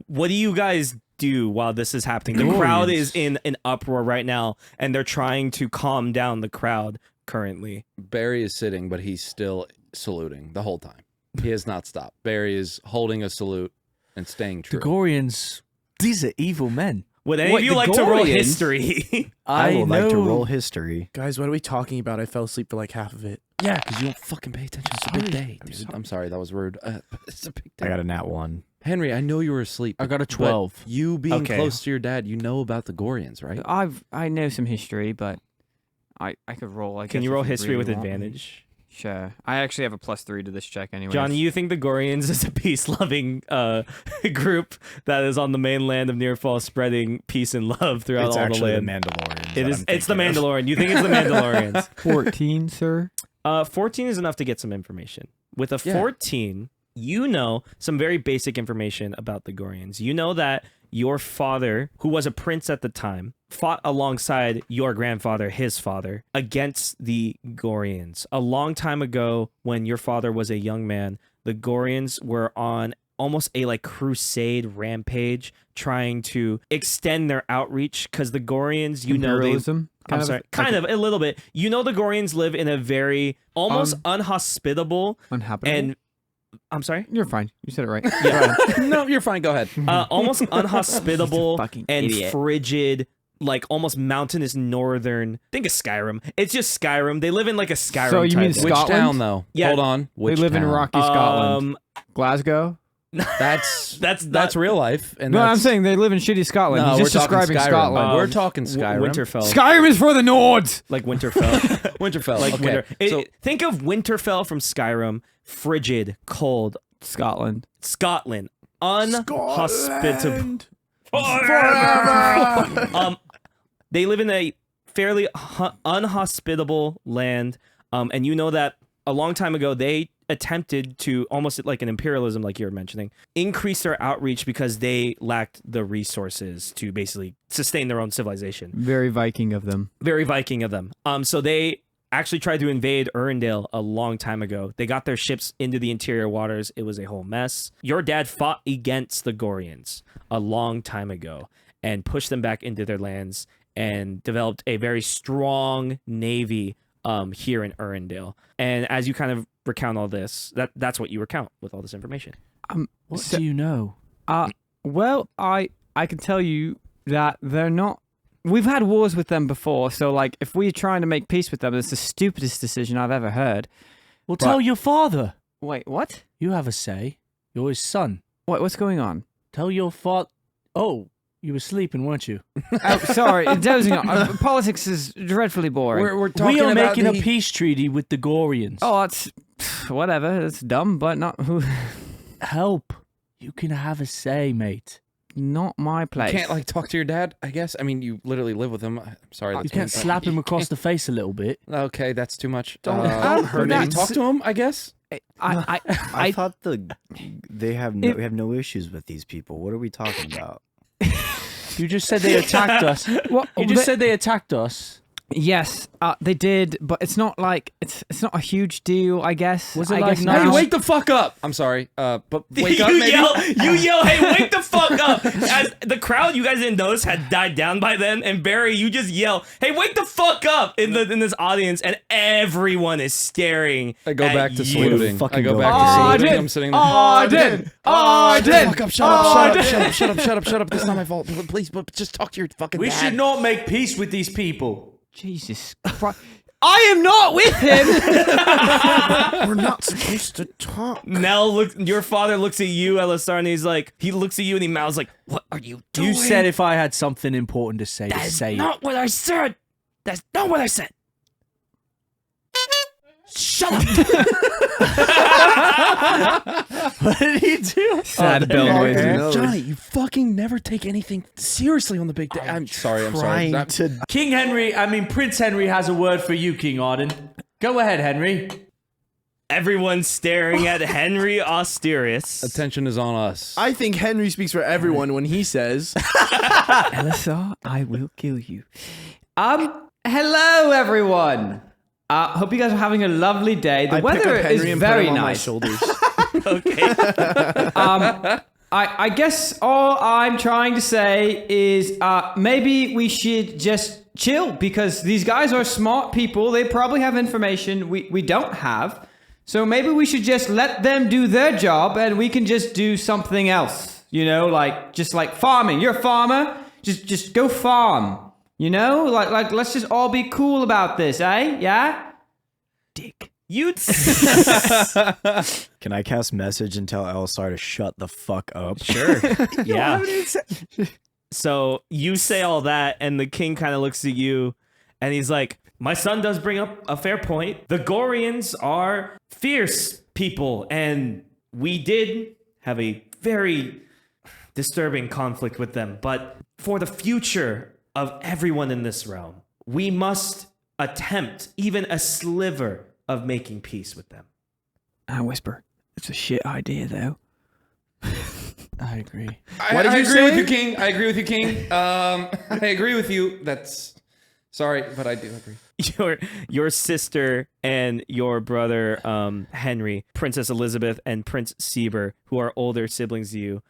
Speaker 1: what do you guys do while this is happening? The crowd is in an uproar right now, and they're trying to calm down the crowd currently.
Speaker 2: Barry is sitting, but he's still saluting the whole time. He has not stopped. Barry is holding a salute and staying true.
Speaker 4: The Gorians, these are evil men.
Speaker 1: Would any of you like to roll
Speaker 3: Gorians?
Speaker 1: history?
Speaker 5: I would like to
Speaker 4: know-
Speaker 5: roll history.
Speaker 6: Guys, what are we talking about? I fell asleep for like half of it.
Speaker 2: Yeah, because you don't fucking pay attention. It's a big day. Dude. I'm sorry, that was rude. It's a big day.
Speaker 5: I got a nat 1.
Speaker 2: Henry, I know you were asleep.
Speaker 4: I got a
Speaker 2: but
Speaker 4: 12.
Speaker 2: You being
Speaker 1: Okay.
Speaker 2: close to your dad, you know about the Gorians, right?
Speaker 3: I know some history, but I could roll.
Speaker 1: Can you roll history with advantage?
Speaker 3: Sure. I actually have a +3 to this check anyway.
Speaker 1: John, you think the Gorians is a peace-loving group that is on the mainland of Nearfall, spreading peace and love throughout
Speaker 5: It's
Speaker 1: all the
Speaker 5: actually the
Speaker 1: land?
Speaker 5: Mandalorians.
Speaker 1: It is. It's the Mandalorian. You think it's the Mandalorians?
Speaker 3: 14, sir.
Speaker 1: 14 is enough to get some information. With a
Speaker 2: Yeah.
Speaker 1: 14, you know some very basic information about the Gorians. You know that your father, who was a prince at the time, fought alongside your grandfather, his father, against the Gorians. A long time ago, when your father was a young man, the Gorians were on almost a like crusade rampage, trying to extend their outreach, because the Gorians, you know, they...
Speaker 3: Imperialism?
Speaker 1: I'm sorry, kind of a little bit. You know, the Gorians live in a very almost unhospitable
Speaker 3: Unhabitable.
Speaker 1: and I'm sorry.
Speaker 3: You're fine. You said it right.
Speaker 1: Yeah,
Speaker 2: No, you're fine. Go ahead.
Speaker 1: almost unhospitable
Speaker 3: fucking
Speaker 1: and
Speaker 3: idiot.
Speaker 1: frigid, like almost mountainous northern. Think of Skyrim. It's just Skyrim. They live in like a Skyrim.
Speaker 3: So you
Speaker 1: type
Speaker 3: mean
Speaker 1: of-
Speaker 2: Which
Speaker 3: Scotland?
Speaker 2: town, though?
Speaker 1: Yeah.
Speaker 2: Hold on.
Speaker 3: They
Speaker 2: Which
Speaker 3: live in
Speaker 2: town?
Speaker 3: rocky Scotland. Glasgow?
Speaker 2: That's
Speaker 1: That's
Speaker 2: real life. And
Speaker 3: No, I'm
Speaker 2: that's-
Speaker 3: saying they live in shitty Scotland.
Speaker 2: No,
Speaker 3: He's
Speaker 2: we're
Speaker 3: just
Speaker 2: talking
Speaker 3: describing
Speaker 2: Skyrim.
Speaker 3: Scotland.
Speaker 2: We're talking Skyrim.
Speaker 1: Winterfell.
Speaker 3: Skyrim is for the Nords!
Speaker 1: Like Winterfell.
Speaker 2: Winterfell.
Speaker 1: Like
Speaker 2: okay.
Speaker 1: winter.
Speaker 2: So
Speaker 1: Think of Winterfell from Skyrim. Frigid, cold.
Speaker 3: Scotland.
Speaker 1: Scotland. Unhospitable. They live in a fairly unhospitable land, and you know that a long time ago they attempted to, almost like an imperialism, like you were mentioning, increase their outreach because they lacked the resources to basically sustain their own civilization.
Speaker 3: Very Viking of them.
Speaker 1: Very Viking of them. So they actually tried to invade Urindale a long time ago. They got their ships into the interior waters. It was a whole mess. Your dad fought against the Gorians a long time ago and pushed them back into their lands and developed a very strong navy here in Urindale. And as you kind of recount all this, that's what you recount with all this information.
Speaker 4: What do you know?
Speaker 3: Well, I can tell you that they're not... We've had wars with them before, so like if we're trying to make peace with them, it's the stupidest decision I've ever heard.
Speaker 4: Well, tell your father.
Speaker 3: Wait, what?
Speaker 4: You have a say. You're his son.
Speaker 3: What's going on?
Speaker 4: Tell your father. Oh, you were sleeping, weren't you?
Speaker 3: Oh, sorry, dozing off. Politics is dreadfully boring.
Speaker 2: we're talking
Speaker 4: We are
Speaker 2: about
Speaker 4: making
Speaker 2: the-
Speaker 4: a peace treaty with the Gorians.
Speaker 3: Oh, that's... Whatever, it's dumb, but not...
Speaker 4: Help. You can have a say, mate.
Speaker 3: Not my place.
Speaker 2: You can't like talk to your dad, I guess. I mean, you literally live with him. I'm sorry.
Speaker 4: You
Speaker 2: that's
Speaker 4: can't
Speaker 2: one thing.
Speaker 4: slap him across the face a little bit.
Speaker 2: Okay, that's too much.
Speaker 3: Don't hurt him.
Speaker 2: Maybe talk to him, I guess.
Speaker 5: I thought they have we have no issues with these people. What are we talking about?
Speaker 4: You just said they attacked us.
Speaker 3: What?
Speaker 4: You just said they attacked us.
Speaker 3: Yes, they did, but it's not like it's not a huge deal, I guess.
Speaker 4: Was it
Speaker 3: I
Speaker 4: like
Speaker 3: guess
Speaker 4: now-
Speaker 2: Hey,
Speaker 3: now-
Speaker 2: wake the fuck up! I'm sorry, but wake up, maybe.
Speaker 1: You yell, hey, wake the fuck up! As the crowd, you guys didn't notice, had died down by then, and Barry, you just yell, hey, wake the fuck up! In this audience, and everyone is staring.
Speaker 2: I go
Speaker 1: at
Speaker 2: back to
Speaker 1: you.
Speaker 2: saluting.
Speaker 5: Fucking
Speaker 2: I go
Speaker 5: go
Speaker 2: back
Speaker 5: back.
Speaker 2: to
Speaker 3: Oh, I
Speaker 2: saluting.
Speaker 3: did.
Speaker 2: I'm sitting
Speaker 3: Oh, I did. Oh, I did.
Speaker 2: Fuck up! Shut up! Shut up! This is not my fault. Please, but just talk to your fucking
Speaker 4: We
Speaker 2: dad.
Speaker 4: should not make peace with these people.
Speaker 3: Jesus Christ. I am not with him!
Speaker 6: We're not supposed to talk.
Speaker 1: Your father looks at you, Elisar, and he looks at you and he mouths like, what are you doing?
Speaker 4: You said if I had something important to say, to
Speaker 1: That's
Speaker 4: say it.
Speaker 1: not what I said. That's not what I said. Shut up.
Speaker 4: What did he do?
Speaker 3: Sad bell noises.
Speaker 2: Johnny, you fucking never take anything seriously on the big day. I'm sorry.
Speaker 5: Trying to
Speaker 4: Prince Henry has a word for you, King Arden. Go ahead, Henry.
Speaker 1: Everyone's staring at Henry Austerius.
Speaker 2: Attention is on us.
Speaker 6: I think Henry speaks for everyone when he says,
Speaker 3: Elisar, I will kill you. Hello, everyone. Hope you guys are having a lovely day. The
Speaker 6: I pick
Speaker 3: weather
Speaker 6: up Henry
Speaker 3: is
Speaker 6: and
Speaker 3: very
Speaker 6: put him on my
Speaker 3: nice.
Speaker 6: shoulders.
Speaker 1: Okay.
Speaker 3: I guess all I'm trying to say is maybe we should just chill because these guys are smart people. They probably have information we don't have. So maybe we should just let them do their job and we can just do something else. You know, just like farming. You're a farmer. Just go farm. You know, like let's just all be cool about this, eh? Yeah?
Speaker 7: Dick.
Speaker 1: You'd
Speaker 5: Can I cast message and tell Elisar to shut the fuck up?
Speaker 1: Sure. Yeah. So you say all that, and the king kind of looks at you, and he's like, my son does bring up a fair point. The Gorians are fierce people, and we did have a very disturbing conflict with them. But for the future of everyone in this realm, we must attempt even a sliver of making peace with them.
Speaker 7: I whisper. It's a shit idea, though.
Speaker 4: I agree.
Speaker 2: I agree with you, King. I agree with you, King. I agree with you. That's sorry, but I do agree.
Speaker 1: Your sister and your brother Henry, Princess Elizabeth and Prince Sieber, who are older siblings to you,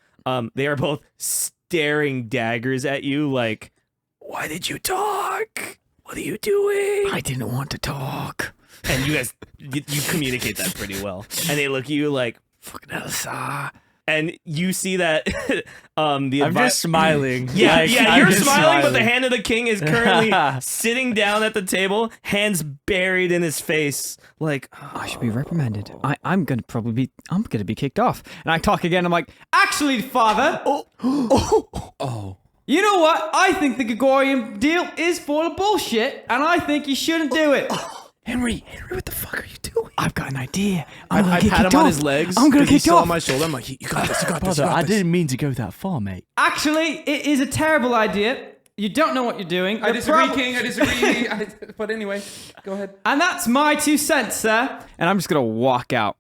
Speaker 1: they are both staring daggers at you like, why did you talk? What are you doing?
Speaker 7: I didn't want to talk.
Speaker 1: And you guys, you communicate that pretty well. And they look at you like,
Speaker 7: Fucking Elsa.
Speaker 1: and you see that
Speaker 4: I'm just smiling.
Speaker 1: Yeah,
Speaker 4: Like,
Speaker 1: yeah,
Speaker 4: I'm
Speaker 1: you're
Speaker 4: just
Speaker 1: smiling, but the hand of the king is currently
Speaker 4: smiling.
Speaker 1: sitting down at the table, hands buried in his face, like,
Speaker 3: I should be reprimanded. I'm gonna be kicked off. And I talk again. I'm like, actually, father.
Speaker 2: Oh.
Speaker 3: You know what? I think the Gregorian deal is full of bullshit, and I think you shouldn't do it.
Speaker 6: Henry, what the fuck are you doing?
Speaker 7: I've got an idea.
Speaker 6: I pat him on his legs.
Speaker 7: I'm gonna
Speaker 6: because he's
Speaker 7: kick
Speaker 6: still
Speaker 7: off.
Speaker 6: on my shoulder. I'm like, you got this, you got this, you
Speaker 4: Brother,
Speaker 6: got
Speaker 4: I
Speaker 6: this.
Speaker 4: didn't mean to go that far, mate.
Speaker 3: Actually, it is a terrible idea. You don't know what you're doing.
Speaker 2: I
Speaker 3: The
Speaker 2: disagree,
Speaker 3: prob-
Speaker 2: King. I disagree. But anyway, go ahead.
Speaker 3: And that's my 2 cents, sir. And I'm just gonna walk out.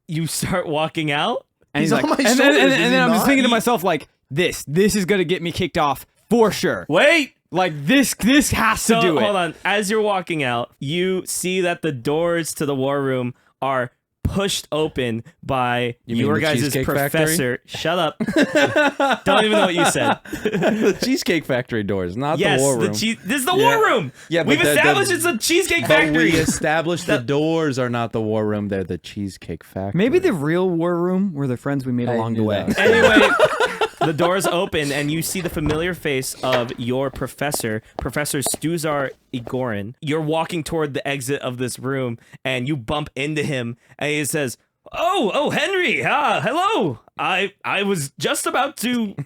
Speaker 1: you start walking out.
Speaker 3: And
Speaker 6: He's
Speaker 3: like,
Speaker 6: on my
Speaker 3: and
Speaker 6: shoulders,
Speaker 3: then,
Speaker 6: is he
Speaker 3: I'm just
Speaker 6: not?
Speaker 3: thinking to myself, like, this is gonna get me kicked off for sure.
Speaker 1: Wait!
Speaker 3: Like this has
Speaker 1: So,
Speaker 3: to do it.
Speaker 1: hold on. As you're walking out, you see that the doors to the war room are pushed open by
Speaker 2: You mean
Speaker 1: your
Speaker 2: the
Speaker 1: guys'
Speaker 2: Cheesecake
Speaker 1: professor. Shut up. Don't even know what you said.
Speaker 2: The Cheesecake Factory doors, not
Speaker 1: Yes,
Speaker 2: the war room.
Speaker 1: this is the war room.
Speaker 2: Yeah, but
Speaker 1: We've
Speaker 2: the-
Speaker 1: established it's a cheesecake
Speaker 2: But
Speaker 1: factory.
Speaker 2: we established the doors are not the war room; they're the Cheesecake Factory.
Speaker 3: Maybe the real war room were the friends we made along the
Speaker 2: knew
Speaker 3: way.
Speaker 2: that.
Speaker 1: Anyway, the doors open and you see the familiar face of your professor, Professor Stuzar Igorin. You're walking toward the exit of this room and you bump into him and he says, Oh, Henry, hello. I was just about to...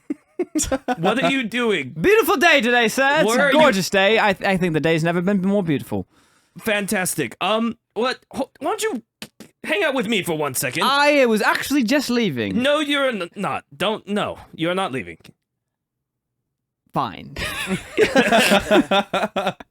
Speaker 1: What are you doing?
Speaker 3: Beautiful day today, sir. It's
Speaker 1: Where are
Speaker 3: a
Speaker 1: you-
Speaker 3: gorgeous day. I think the day's never been more beautiful.
Speaker 1: Fantastic. Why don't you hang out with me for 1 second?
Speaker 3: I was actually just leaving.
Speaker 1: No, you're not. No, you're not leaving.
Speaker 3: Fine.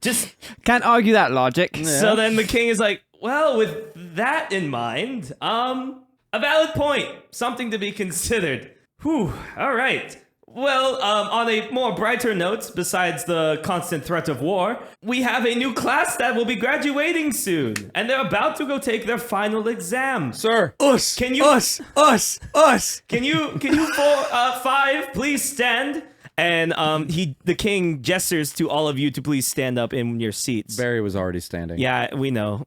Speaker 1: Just
Speaker 3: Can't argue that logic.
Speaker 1: So then the king is like, well, with that in mind, a valid point, something to be considered. Whew, all right. Well, on a more brighter note, besides the constant threat of war, we have a new class that will be graduating soon, and they're about to go take their final exam.
Speaker 2: Sir.
Speaker 4: Us.
Speaker 1: Can you-
Speaker 4: Us.
Speaker 1: Can you five please stand? And the king gestures to all of you to please stand up in your seats.
Speaker 2: Barry was already standing.
Speaker 1: Yeah, we know.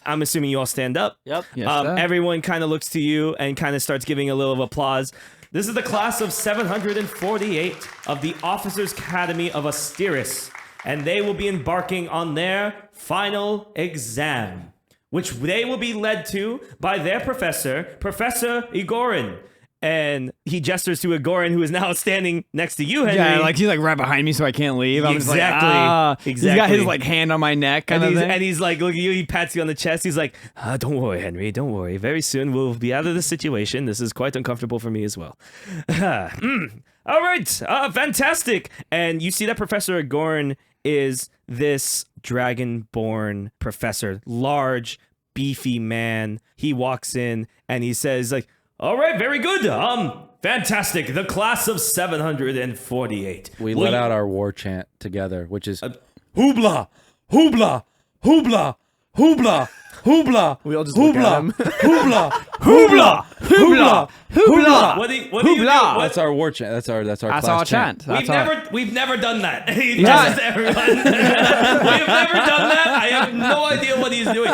Speaker 1: I'm assuming you all stand up.
Speaker 4: Yep.
Speaker 3: Yes, sir.
Speaker 1: Everyone kind of looks to you and kind of starts giving a little applause. This is the class of 748 of the Officers' Academy of Asteris, and they will be embarking on their final exam, which they will be led to by their professor, Professor Igorin. And he gestures to Goran, who is now standing next to you, Henry.
Speaker 3: Yeah, like he's like right behind me, so I can't leave. I'm just like,
Speaker 1: Exactly.
Speaker 3: He's got his like hand on my neck, kind of thing.
Speaker 1: And he's like, look at you, he pats you on the chest. He's like, don't worry, Henry, don't worry. Very soon we'll be out of this situation. This is quite uncomfortable for me as well. All right, fantastic. And you see that Professor Goran is this dragon-born professor, large, beefy man. He walks in and he says, like, all right, very good. Fantastic. The class of 748.
Speaker 2: We
Speaker 1: Will
Speaker 2: let
Speaker 1: you-
Speaker 2: out our war chant together, which is hoobla, hoobla, hoobla, hoobla, hoobla.
Speaker 6: We all just look at
Speaker 2: hoobla,
Speaker 6: him.
Speaker 2: hoobla,
Speaker 3: Hoobla! Hoobla! Hoobla!
Speaker 8: What do you do?
Speaker 3: Hoobla!
Speaker 2: That's our war chant. That's our
Speaker 3: That's
Speaker 2: class
Speaker 3: our
Speaker 2: chant.
Speaker 3: chant.
Speaker 8: We've never done that. He
Speaker 3: Yeah.
Speaker 8: does everyone. We've never done that. I have no idea what he's doing.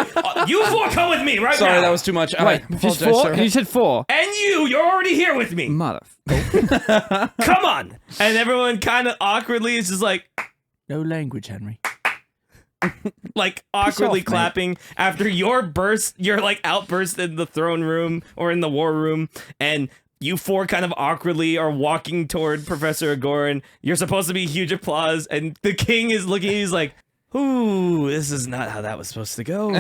Speaker 8: You four come with me right now.
Speaker 2: Sorry, that was too much.
Speaker 3: Wait, just 4? You said 4.
Speaker 8: And you're already here with me.
Speaker 3: Mother.
Speaker 8: Come on. And everyone kind of awkwardly is just like
Speaker 4: No language, Henry.
Speaker 8: awkwardly
Speaker 3: mate.
Speaker 8: clapping after your outburst in the throne room or in the war room, and you four kind of awkwardly are walking toward Professor Goran. You're supposed to be huge applause, and the king is looking. He's like, "Ooh, this is not how that was supposed to go."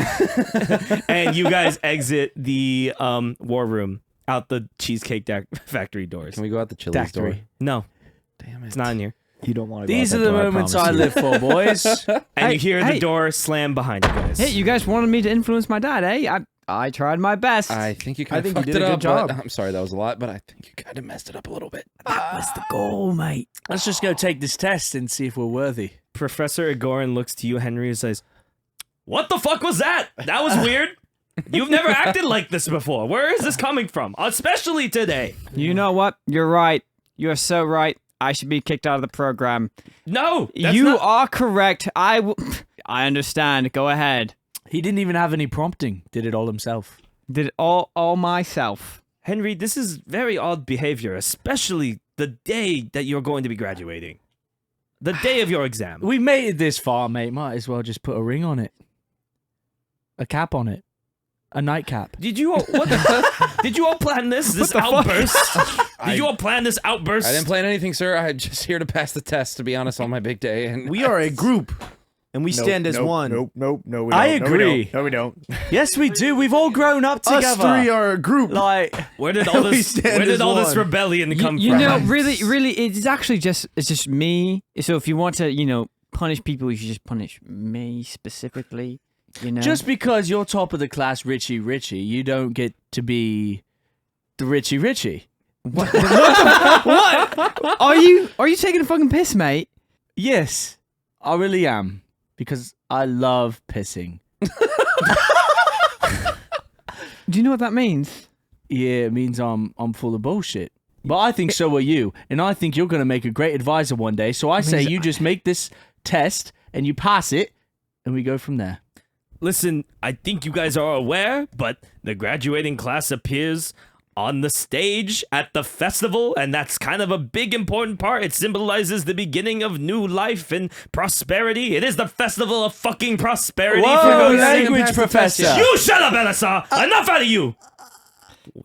Speaker 8: And you guys exit the war room out the Cheesecake Factory doors.
Speaker 2: Can we go out the Chili's door?
Speaker 8: No,
Speaker 2: Damn it.
Speaker 8: it's not in here.
Speaker 5: You don't want to.
Speaker 4: These are the moments I live for, boys.
Speaker 8: And
Speaker 3: Hey,
Speaker 8: you hear
Speaker 3: hey.
Speaker 8: the door slam behind you guys.
Speaker 3: Hey, you guys wanted me to influence my dad, eh? I tried my best.
Speaker 2: I think you kind
Speaker 6: I
Speaker 2: of
Speaker 6: think you
Speaker 2: fucked
Speaker 6: did
Speaker 2: it
Speaker 6: a good
Speaker 2: up.
Speaker 6: job.
Speaker 2: But, I'm sorry, that was a lot, but I think you kind of messed it up a little bit.
Speaker 7: That's the goal, mate.
Speaker 4: Let's just go take this test and see if we're worthy.
Speaker 8: Professor Goran looks to you, Henry, and says, "What the fuck was that? That was weird. You've never acted like this before. Where is this coming from? Especially today."
Speaker 3: You know what? You're right. You're so right. I should be kicked out of the program.
Speaker 8: No, that's
Speaker 3: You
Speaker 8: not-
Speaker 3: are correct. I understand. Go ahead.
Speaker 4: He didn't even have any prompting. Did it all himself.
Speaker 3: Did it all myself.
Speaker 8: Henry, this is very odd behavior, especially the day that you're going to be graduating. The day of your exam.
Speaker 4: We made it this far, mate. Might as well just put a ring on it. A cap on it. A nightcap.
Speaker 8: Did you all, did you all plan this outburst? Did you all plan this outburst?
Speaker 2: I didn't plan anything, sir. I'm just here to pass the test, to be honest, on my big day. And
Speaker 6: We are a group, and we stand as one.
Speaker 5: Nope. No, we don't.
Speaker 4: I
Speaker 5: No, we
Speaker 4: agree.
Speaker 5: don't. No, we don't.
Speaker 4: Yes, we do. We've all grown up together.
Speaker 6: Us three are a group.
Speaker 4: Like,
Speaker 8: Where did all
Speaker 6: We
Speaker 8: this
Speaker 6: stand as
Speaker 8: this
Speaker 6: one.
Speaker 8: rebellion come
Speaker 3: You
Speaker 8: from?
Speaker 3: know, really, it's actually just me. So if you want to, punish people, you should just punish me specifically.
Speaker 4: just because you're top of the class, Richie, you don't get to be the Richie.
Speaker 3: What? Are you taking a fucking piss, mate?
Speaker 4: Yes, I really am. Because I love pissing.
Speaker 3: Do you know what that means?
Speaker 4: Yeah, it means I'm full of bullshit. But I think so are you. And I think you're going to make a great advisor one day. So I say you just make this test and you pass it and we go from there.
Speaker 8: Listen, I think you guys are aware, but the graduating class appears on the stage at the festival, and that's kind of a big important part. It symbolizes the beginning of new life and prosperity. It is the festival of fucking prosperity.
Speaker 4: Whoa,
Speaker 8: for God's sake.
Speaker 4: language professor.
Speaker 8: You shut up, Elisar! Enough out of you!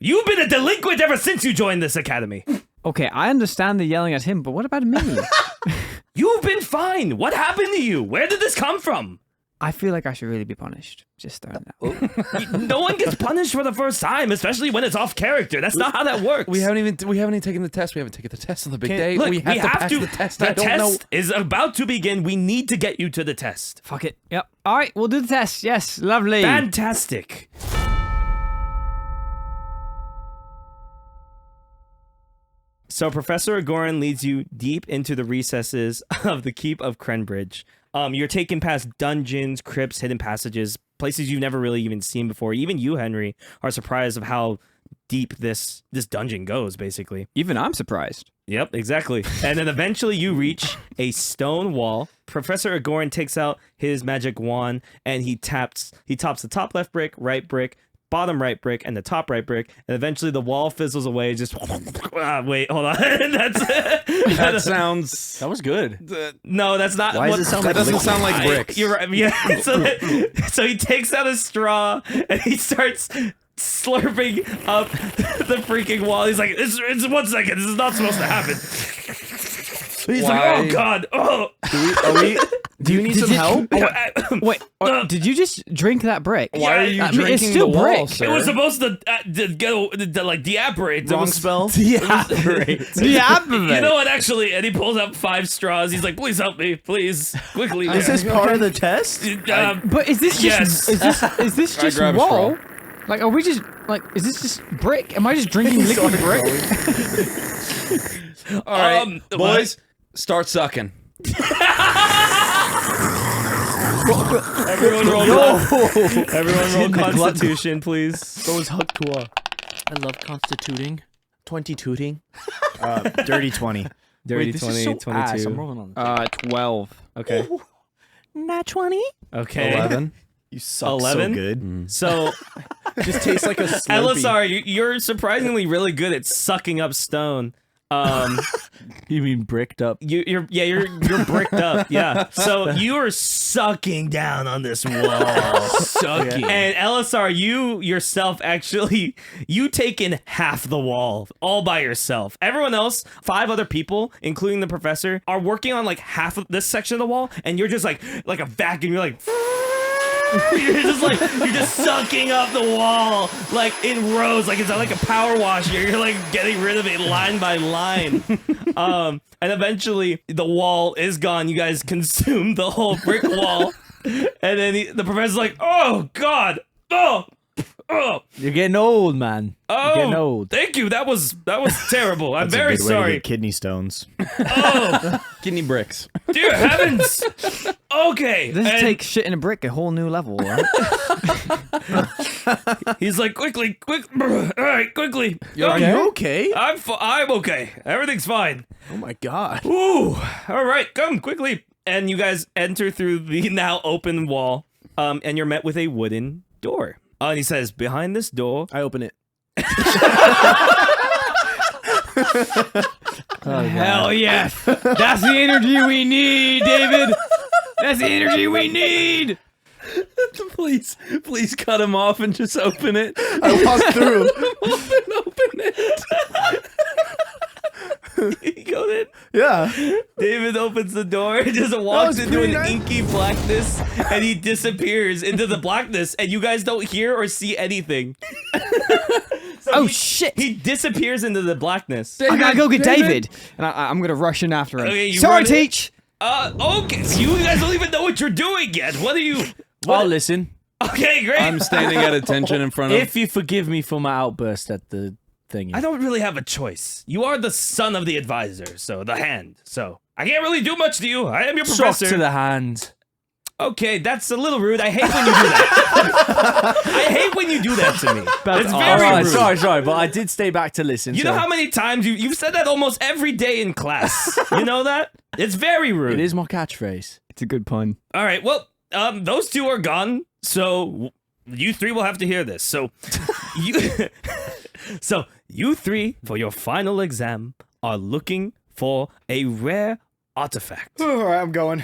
Speaker 8: You've been a delinquent ever since you joined this academy.
Speaker 3: Okay, I understand the yelling at him, but what about me?
Speaker 8: You've been fine. What happened to you? Where did this come from?
Speaker 3: I feel like I should really be punished. Just throwing that.
Speaker 8: No one gets punished for the first time, especially when it's off character. That's not how that works.
Speaker 2: we haven't even taken the test. We haven't taken the test on the big day.
Speaker 8: Look,
Speaker 2: we have to pass the test.
Speaker 8: The
Speaker 2: I don't know.
Speaker 8: test is about to begin. We need to get you to the test.
Speaker 3: Fuck it. Yep. All right, we'll do the test. Yes, lovely.
Speaker 8: Fantastic. So Professor Goran leads you deep into the recesses of the Keep of Crenbridge. You're taken past dungeons, crypts, hidden passages, places you've never really even seen before. Even you, Henry, are surprised of how deep this dungeon goes, basically.
Speaker 3: Even I'm surprised.
Speaker 8: Yep, exactly. And then eventually you reach a stone wall. Professor Goran takes out his magic wand and he tops the top left brick, right brick, bottom right brick, and the top right brick, and eventually the wall fizzles away. Just wait, hold on.
Speaker 2: That sounds.
Speaker 4: That was good.
Speaker 8: No, that's not.
Speaker 5: Why does it sound
Speaker 2: That
Speaker 5: like
Speaker 2: doesn't
Speaker 5: liquid?
Speaker 2: sound like bricks.
Speaker 8: You're right. Yeah. So he takes out a straw and he starts slurping up the freaking wall. He's like, it's 1 second. This is not supposed to happen. He's like, oh god. Oh.
Speaker 6: Do you need some help?
Speaker 3: Wait, did you just drink that brick?
Speaker 2: Why are you
Speaker 3: I mean, it's
Speaker 2: drinking
Speaker 3: still
Speaker 2: the wall,
Speaker 3: brick.
Speaker 2: sir?
Speaker 8: It was supposed to go like deaperate.
Speaker 6: Wrong spell.
Speaker 3: Deaperate.
Speaker 8: You know what? Actually, and he pulls out 5 straws. He's like, "Please help me, please, quickly."
Speaker 6: Is this part of the test?
Speaker 3: But is this just is this just
Speaker 2: grab a
Speaker 3: wall? Like, are we just is this just brick? Am I just drinking liquid brick?
Speaker 2: All right, boys, start sucking.
Speaker 8: Everyone roll. Everyone roll Constitution, please.
Speaker 6: So is Huck Tua.
Speaker 4: I love constituting.
Speaker 6: 20 tooting.
Speaker 5: Dirty 20.
Speaker 8: Dirty
Speaker 4: Wait, this
Speaker 8: 20,
Speaker 4: is so
Speaker 8: 22.
Speaker 4: ass. I'm rolling on
Speaker 3: 12.
Speaker 8: Okay.
Speaker 4: Nat 20.
Speaker 8: Okay.
Speaker 2: 11.
Speaker 5: You suck
Speaker 8: 11?
Speaker 5: so good.
Speaker 8: So,
Speaker 6: Just tastes like a Slurpee.
Speaker 8: Elisar, you're surprisingly really good at sucking up stone.
Speaker 4: You mean bricked up?
Speaker 8: You're bricked up. Yeah. So you are sucking down on this wall.
Speaker 6: Sucky.
Speaker 8: And Elisar, you yourself actually, you take in half the wall all by yourself. Everyone else, 5 other people, including the professor, are working on like half of this section of the wall, and you're just like a vacuum. You're like, you're just sucking up the wall like in rows, like it's like a power wash. You're like getting rid of it line by line. And eventually the wall is gone. You guys consume the whole brick wall. And then the professor's like, oh God, oh.
Speaker 4: You're getting old, man. You're getting
Speaker 8: Oh,
Speaker 4: old.
Speaker 8: thank you. That was terrible. I'm
Speaker 5: That's a
Speaker 8: very
Speaker 5: good way to
Speaker 8: sorry.
Speaker 5: get kidney stones.
Speaker 8: Oh,
Speaker 2: Kidney bricks.
Speaker 8: dear heavens. Okay.
Speaker 3: This
Speaker 8: and
Speaker 3: takes shit in a brick a whole new level, right?
Speaker 8: he's like, quickly. All right, quickly.
Speaker 6: Are you okay?
Speaker 8: I'm okay. Everything's fine.
Speaker 6: Oh my god.
Speaker 8: Ooh. All right, come quickly. And you guys enter through the now open wall, and you're met with a wooden door. And he says, behind this door.
Speaker 6: I open it.
Speaker 3: Hell yes. That's the energy we need, David. That's the energy we need.
Speaker 2: Please cut him off and just open it.
Speaker 5: I walked through.
Speaker 2: Open it.
Speaker 8: You go in.
Speaker 5: Yeah.
Speaker 8: David opens the door, just walks into an inky blackness, and he disappears into the blackness, and you guys don't hear or see anything.
Speaker 3: Oh shit.
Speaker 8: He disappears into the blackness.
Speaker 3: I gotta go get David. And I'm gonna rush in after him.
Speaker 8: Okay, you
Speaker 3: Sorry,
Speaker 8: run in.
Speaker 3: Teach.
Speaker 8: Okay, so you guys don't even know what you're doing yet. What are you?
Speaker 4: I'll listen.
Speaker 8: Okay, great.
Speaker 2: I'm standing at attention in front of.
Speaker 4: If you forgive me for my outburst at the thingy.
Speaker 8: I don't really have a choice. You are the son of the advisor, so the hand. So I can't really do much to you. I am your
Speaker 4: Sock
Speaker 8: professor.
Speaker 4: to the hand.
Speaker 8: Okay, that's a little rude. I hate when you do that. I hate when you do that to me. It's very
Speaker 4: Alright,
Speaker 8: rude.
Speaker 4: sorry, but I did stay back to listen.
Speaker 8: You
Speaker 4: so
Speaker 8: know how many times you've said that almost every day in class. You know that? It's very rude.
Speaker 4: it is my catchphrase.
Speaker 3: It's a good pun.
Speaker 8: All right, well, those 2 are gone, so you 3 will have to hear this. So you 3, for your final exam, are looking for a rare artifact.
Speaker 5: All right, I'm going.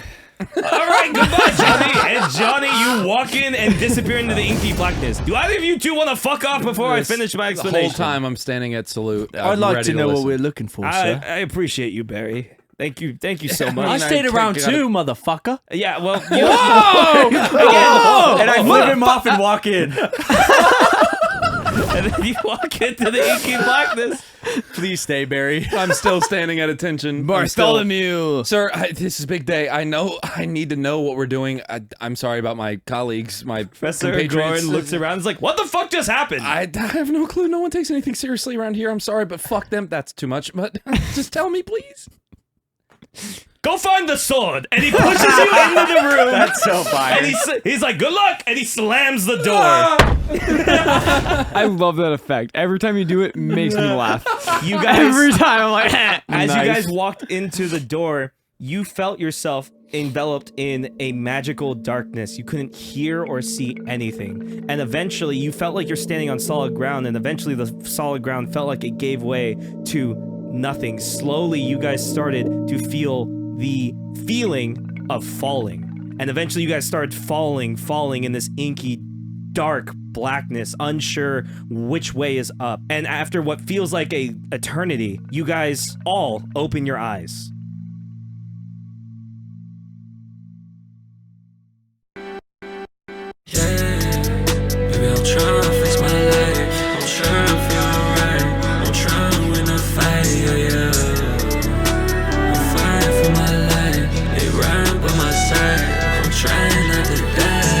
Speaker 8: All right, goodbye, Johnny. And Johnny, you walk in and disappear into the inky blackness. Do either of you 2 want to fuck off before I finish my
Speaker 2: the
Speaker 8: explanation?
Speaker 2: whole time I'm standing at salute.
Speaker 4: I'd like to know what we're looking for, sir.
Speaker 8: I appreciate you, Barry. Thank you so much.
Speaker 4: I stayed around too, motherfucker.
Speaker 8: Yeah, well,
Speaker 4: And I flip him off and walk in.
Speaker 8: and then you walk into the inky blackness.
Speaker 4: Please stay, Barry.
Speaker 2: I'm still standing at attention.
Speaker 3: Bartholomew.
Speaker 2: Sir, this is a big day. I know. I need to know what we're doing. I'm sorry about my colleagues, my
Speaker 8: Professor
Speaker 2: compatriots.
Speaker 8: Goran looks around and is like, what the fuck just happened?
Speaker 2: I have no clue. No one takes anything seriously around here. I'm sorry, but fuck them. That's too much. But just tell me, please.
Speaker 8: Go find the sword. And he pushes you into the room.
Speaker 5: That's so fire.
Speaker 8: And he's like, good luck. And he slams the door.
Speaker 3: I love that effect. Every time you do it, makes me laugh.
Speaker 8: You guys,
Speaker 3: Every time I'm like,
Speaker 8: as
Speaker 3: nice.
Speaker 8: you guys walked into the door, you felt yourself enveloped in a magical darkness. You couldn't hear or see anything. And eventually, you felt like you're standing on solid ground, and eventually the solid ground felt like it gave way to nothing. Slowly, you guys started to feel the feeling of falling. And eventually, you guys started falling in this inky, dark blackness, unsure which way is up. And after what feels like a eternity, you guys all open your eyes.
Speaker 9: Maybe I'll try to fix my life. I'm trying to feel alright. I'm trying to win a fight, yeah. I'm fighting for my life. They ride by my side. I'm trying not to die.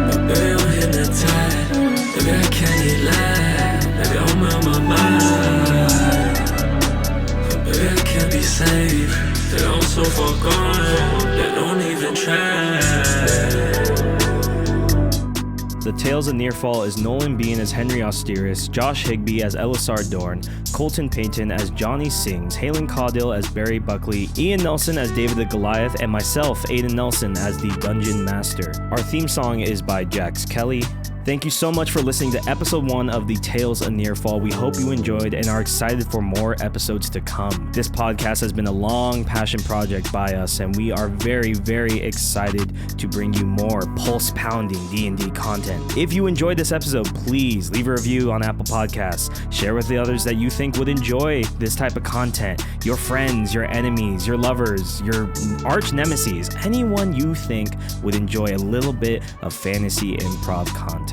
Speaker 9: But baby, I'm hypnotized. Baby, I can't lie. Baby, I'm out my mind. But
Speaker 1: The Tales of Nearfall is Nolan Bean as Henry Austerus, Josh Higbee as Elisar Dorne, Colton Payton as Johnny Sings, Halen Caudill as Barry Buckley, Ian Nelson as David the Goliath, and myself, Aiden Nelson, as the Dungeon Master. Our theme song is by Jax Kelly. Thank you so much for listening to episode 1 of The Tales of Nearfall. We hope you enjoyed and are excited for more episodes to come. This podcast has been a long passion project by us, and we are very, very excited to bring you more pulse-pounding D&D content. If you enjoyed this episode, please leave a review on Apple Podcasts. Share with the others that you think would enjoy this type of content. Your friends, your enemies, your lovers, your arch nemesis, anyone you think would enjoy a little bit of fantasy improv content.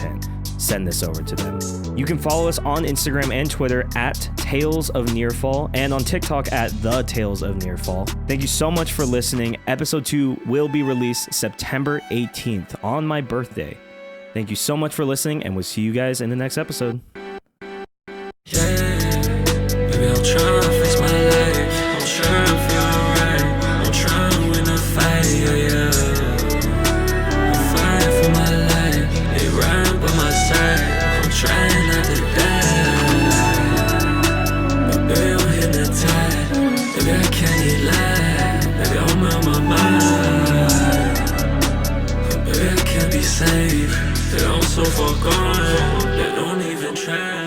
Speaker 1: Send this over to them. You can follow us on Instagram and Twitter at Tales of Nearfall and on TikTok at The Tales of Nearfall. Thank you so much for listening. Episode 2 will be released September 18th on my birthday. Thank you so much for listening, and we'll see you guys in the next episode.
Speaker 9: Yeah, baby, I'll try to fix my life. I'm sure I feel alright. I'm trying to win a fight, yeah. I'm fighting for my life. They riding by my side. I'm trying not to die. But baby, I'm hypnotized. Baby, I can't eat lie. Baby, I'm out my mind. But baby, I can't be safe. Baby, I'm so far gone. They don't even try.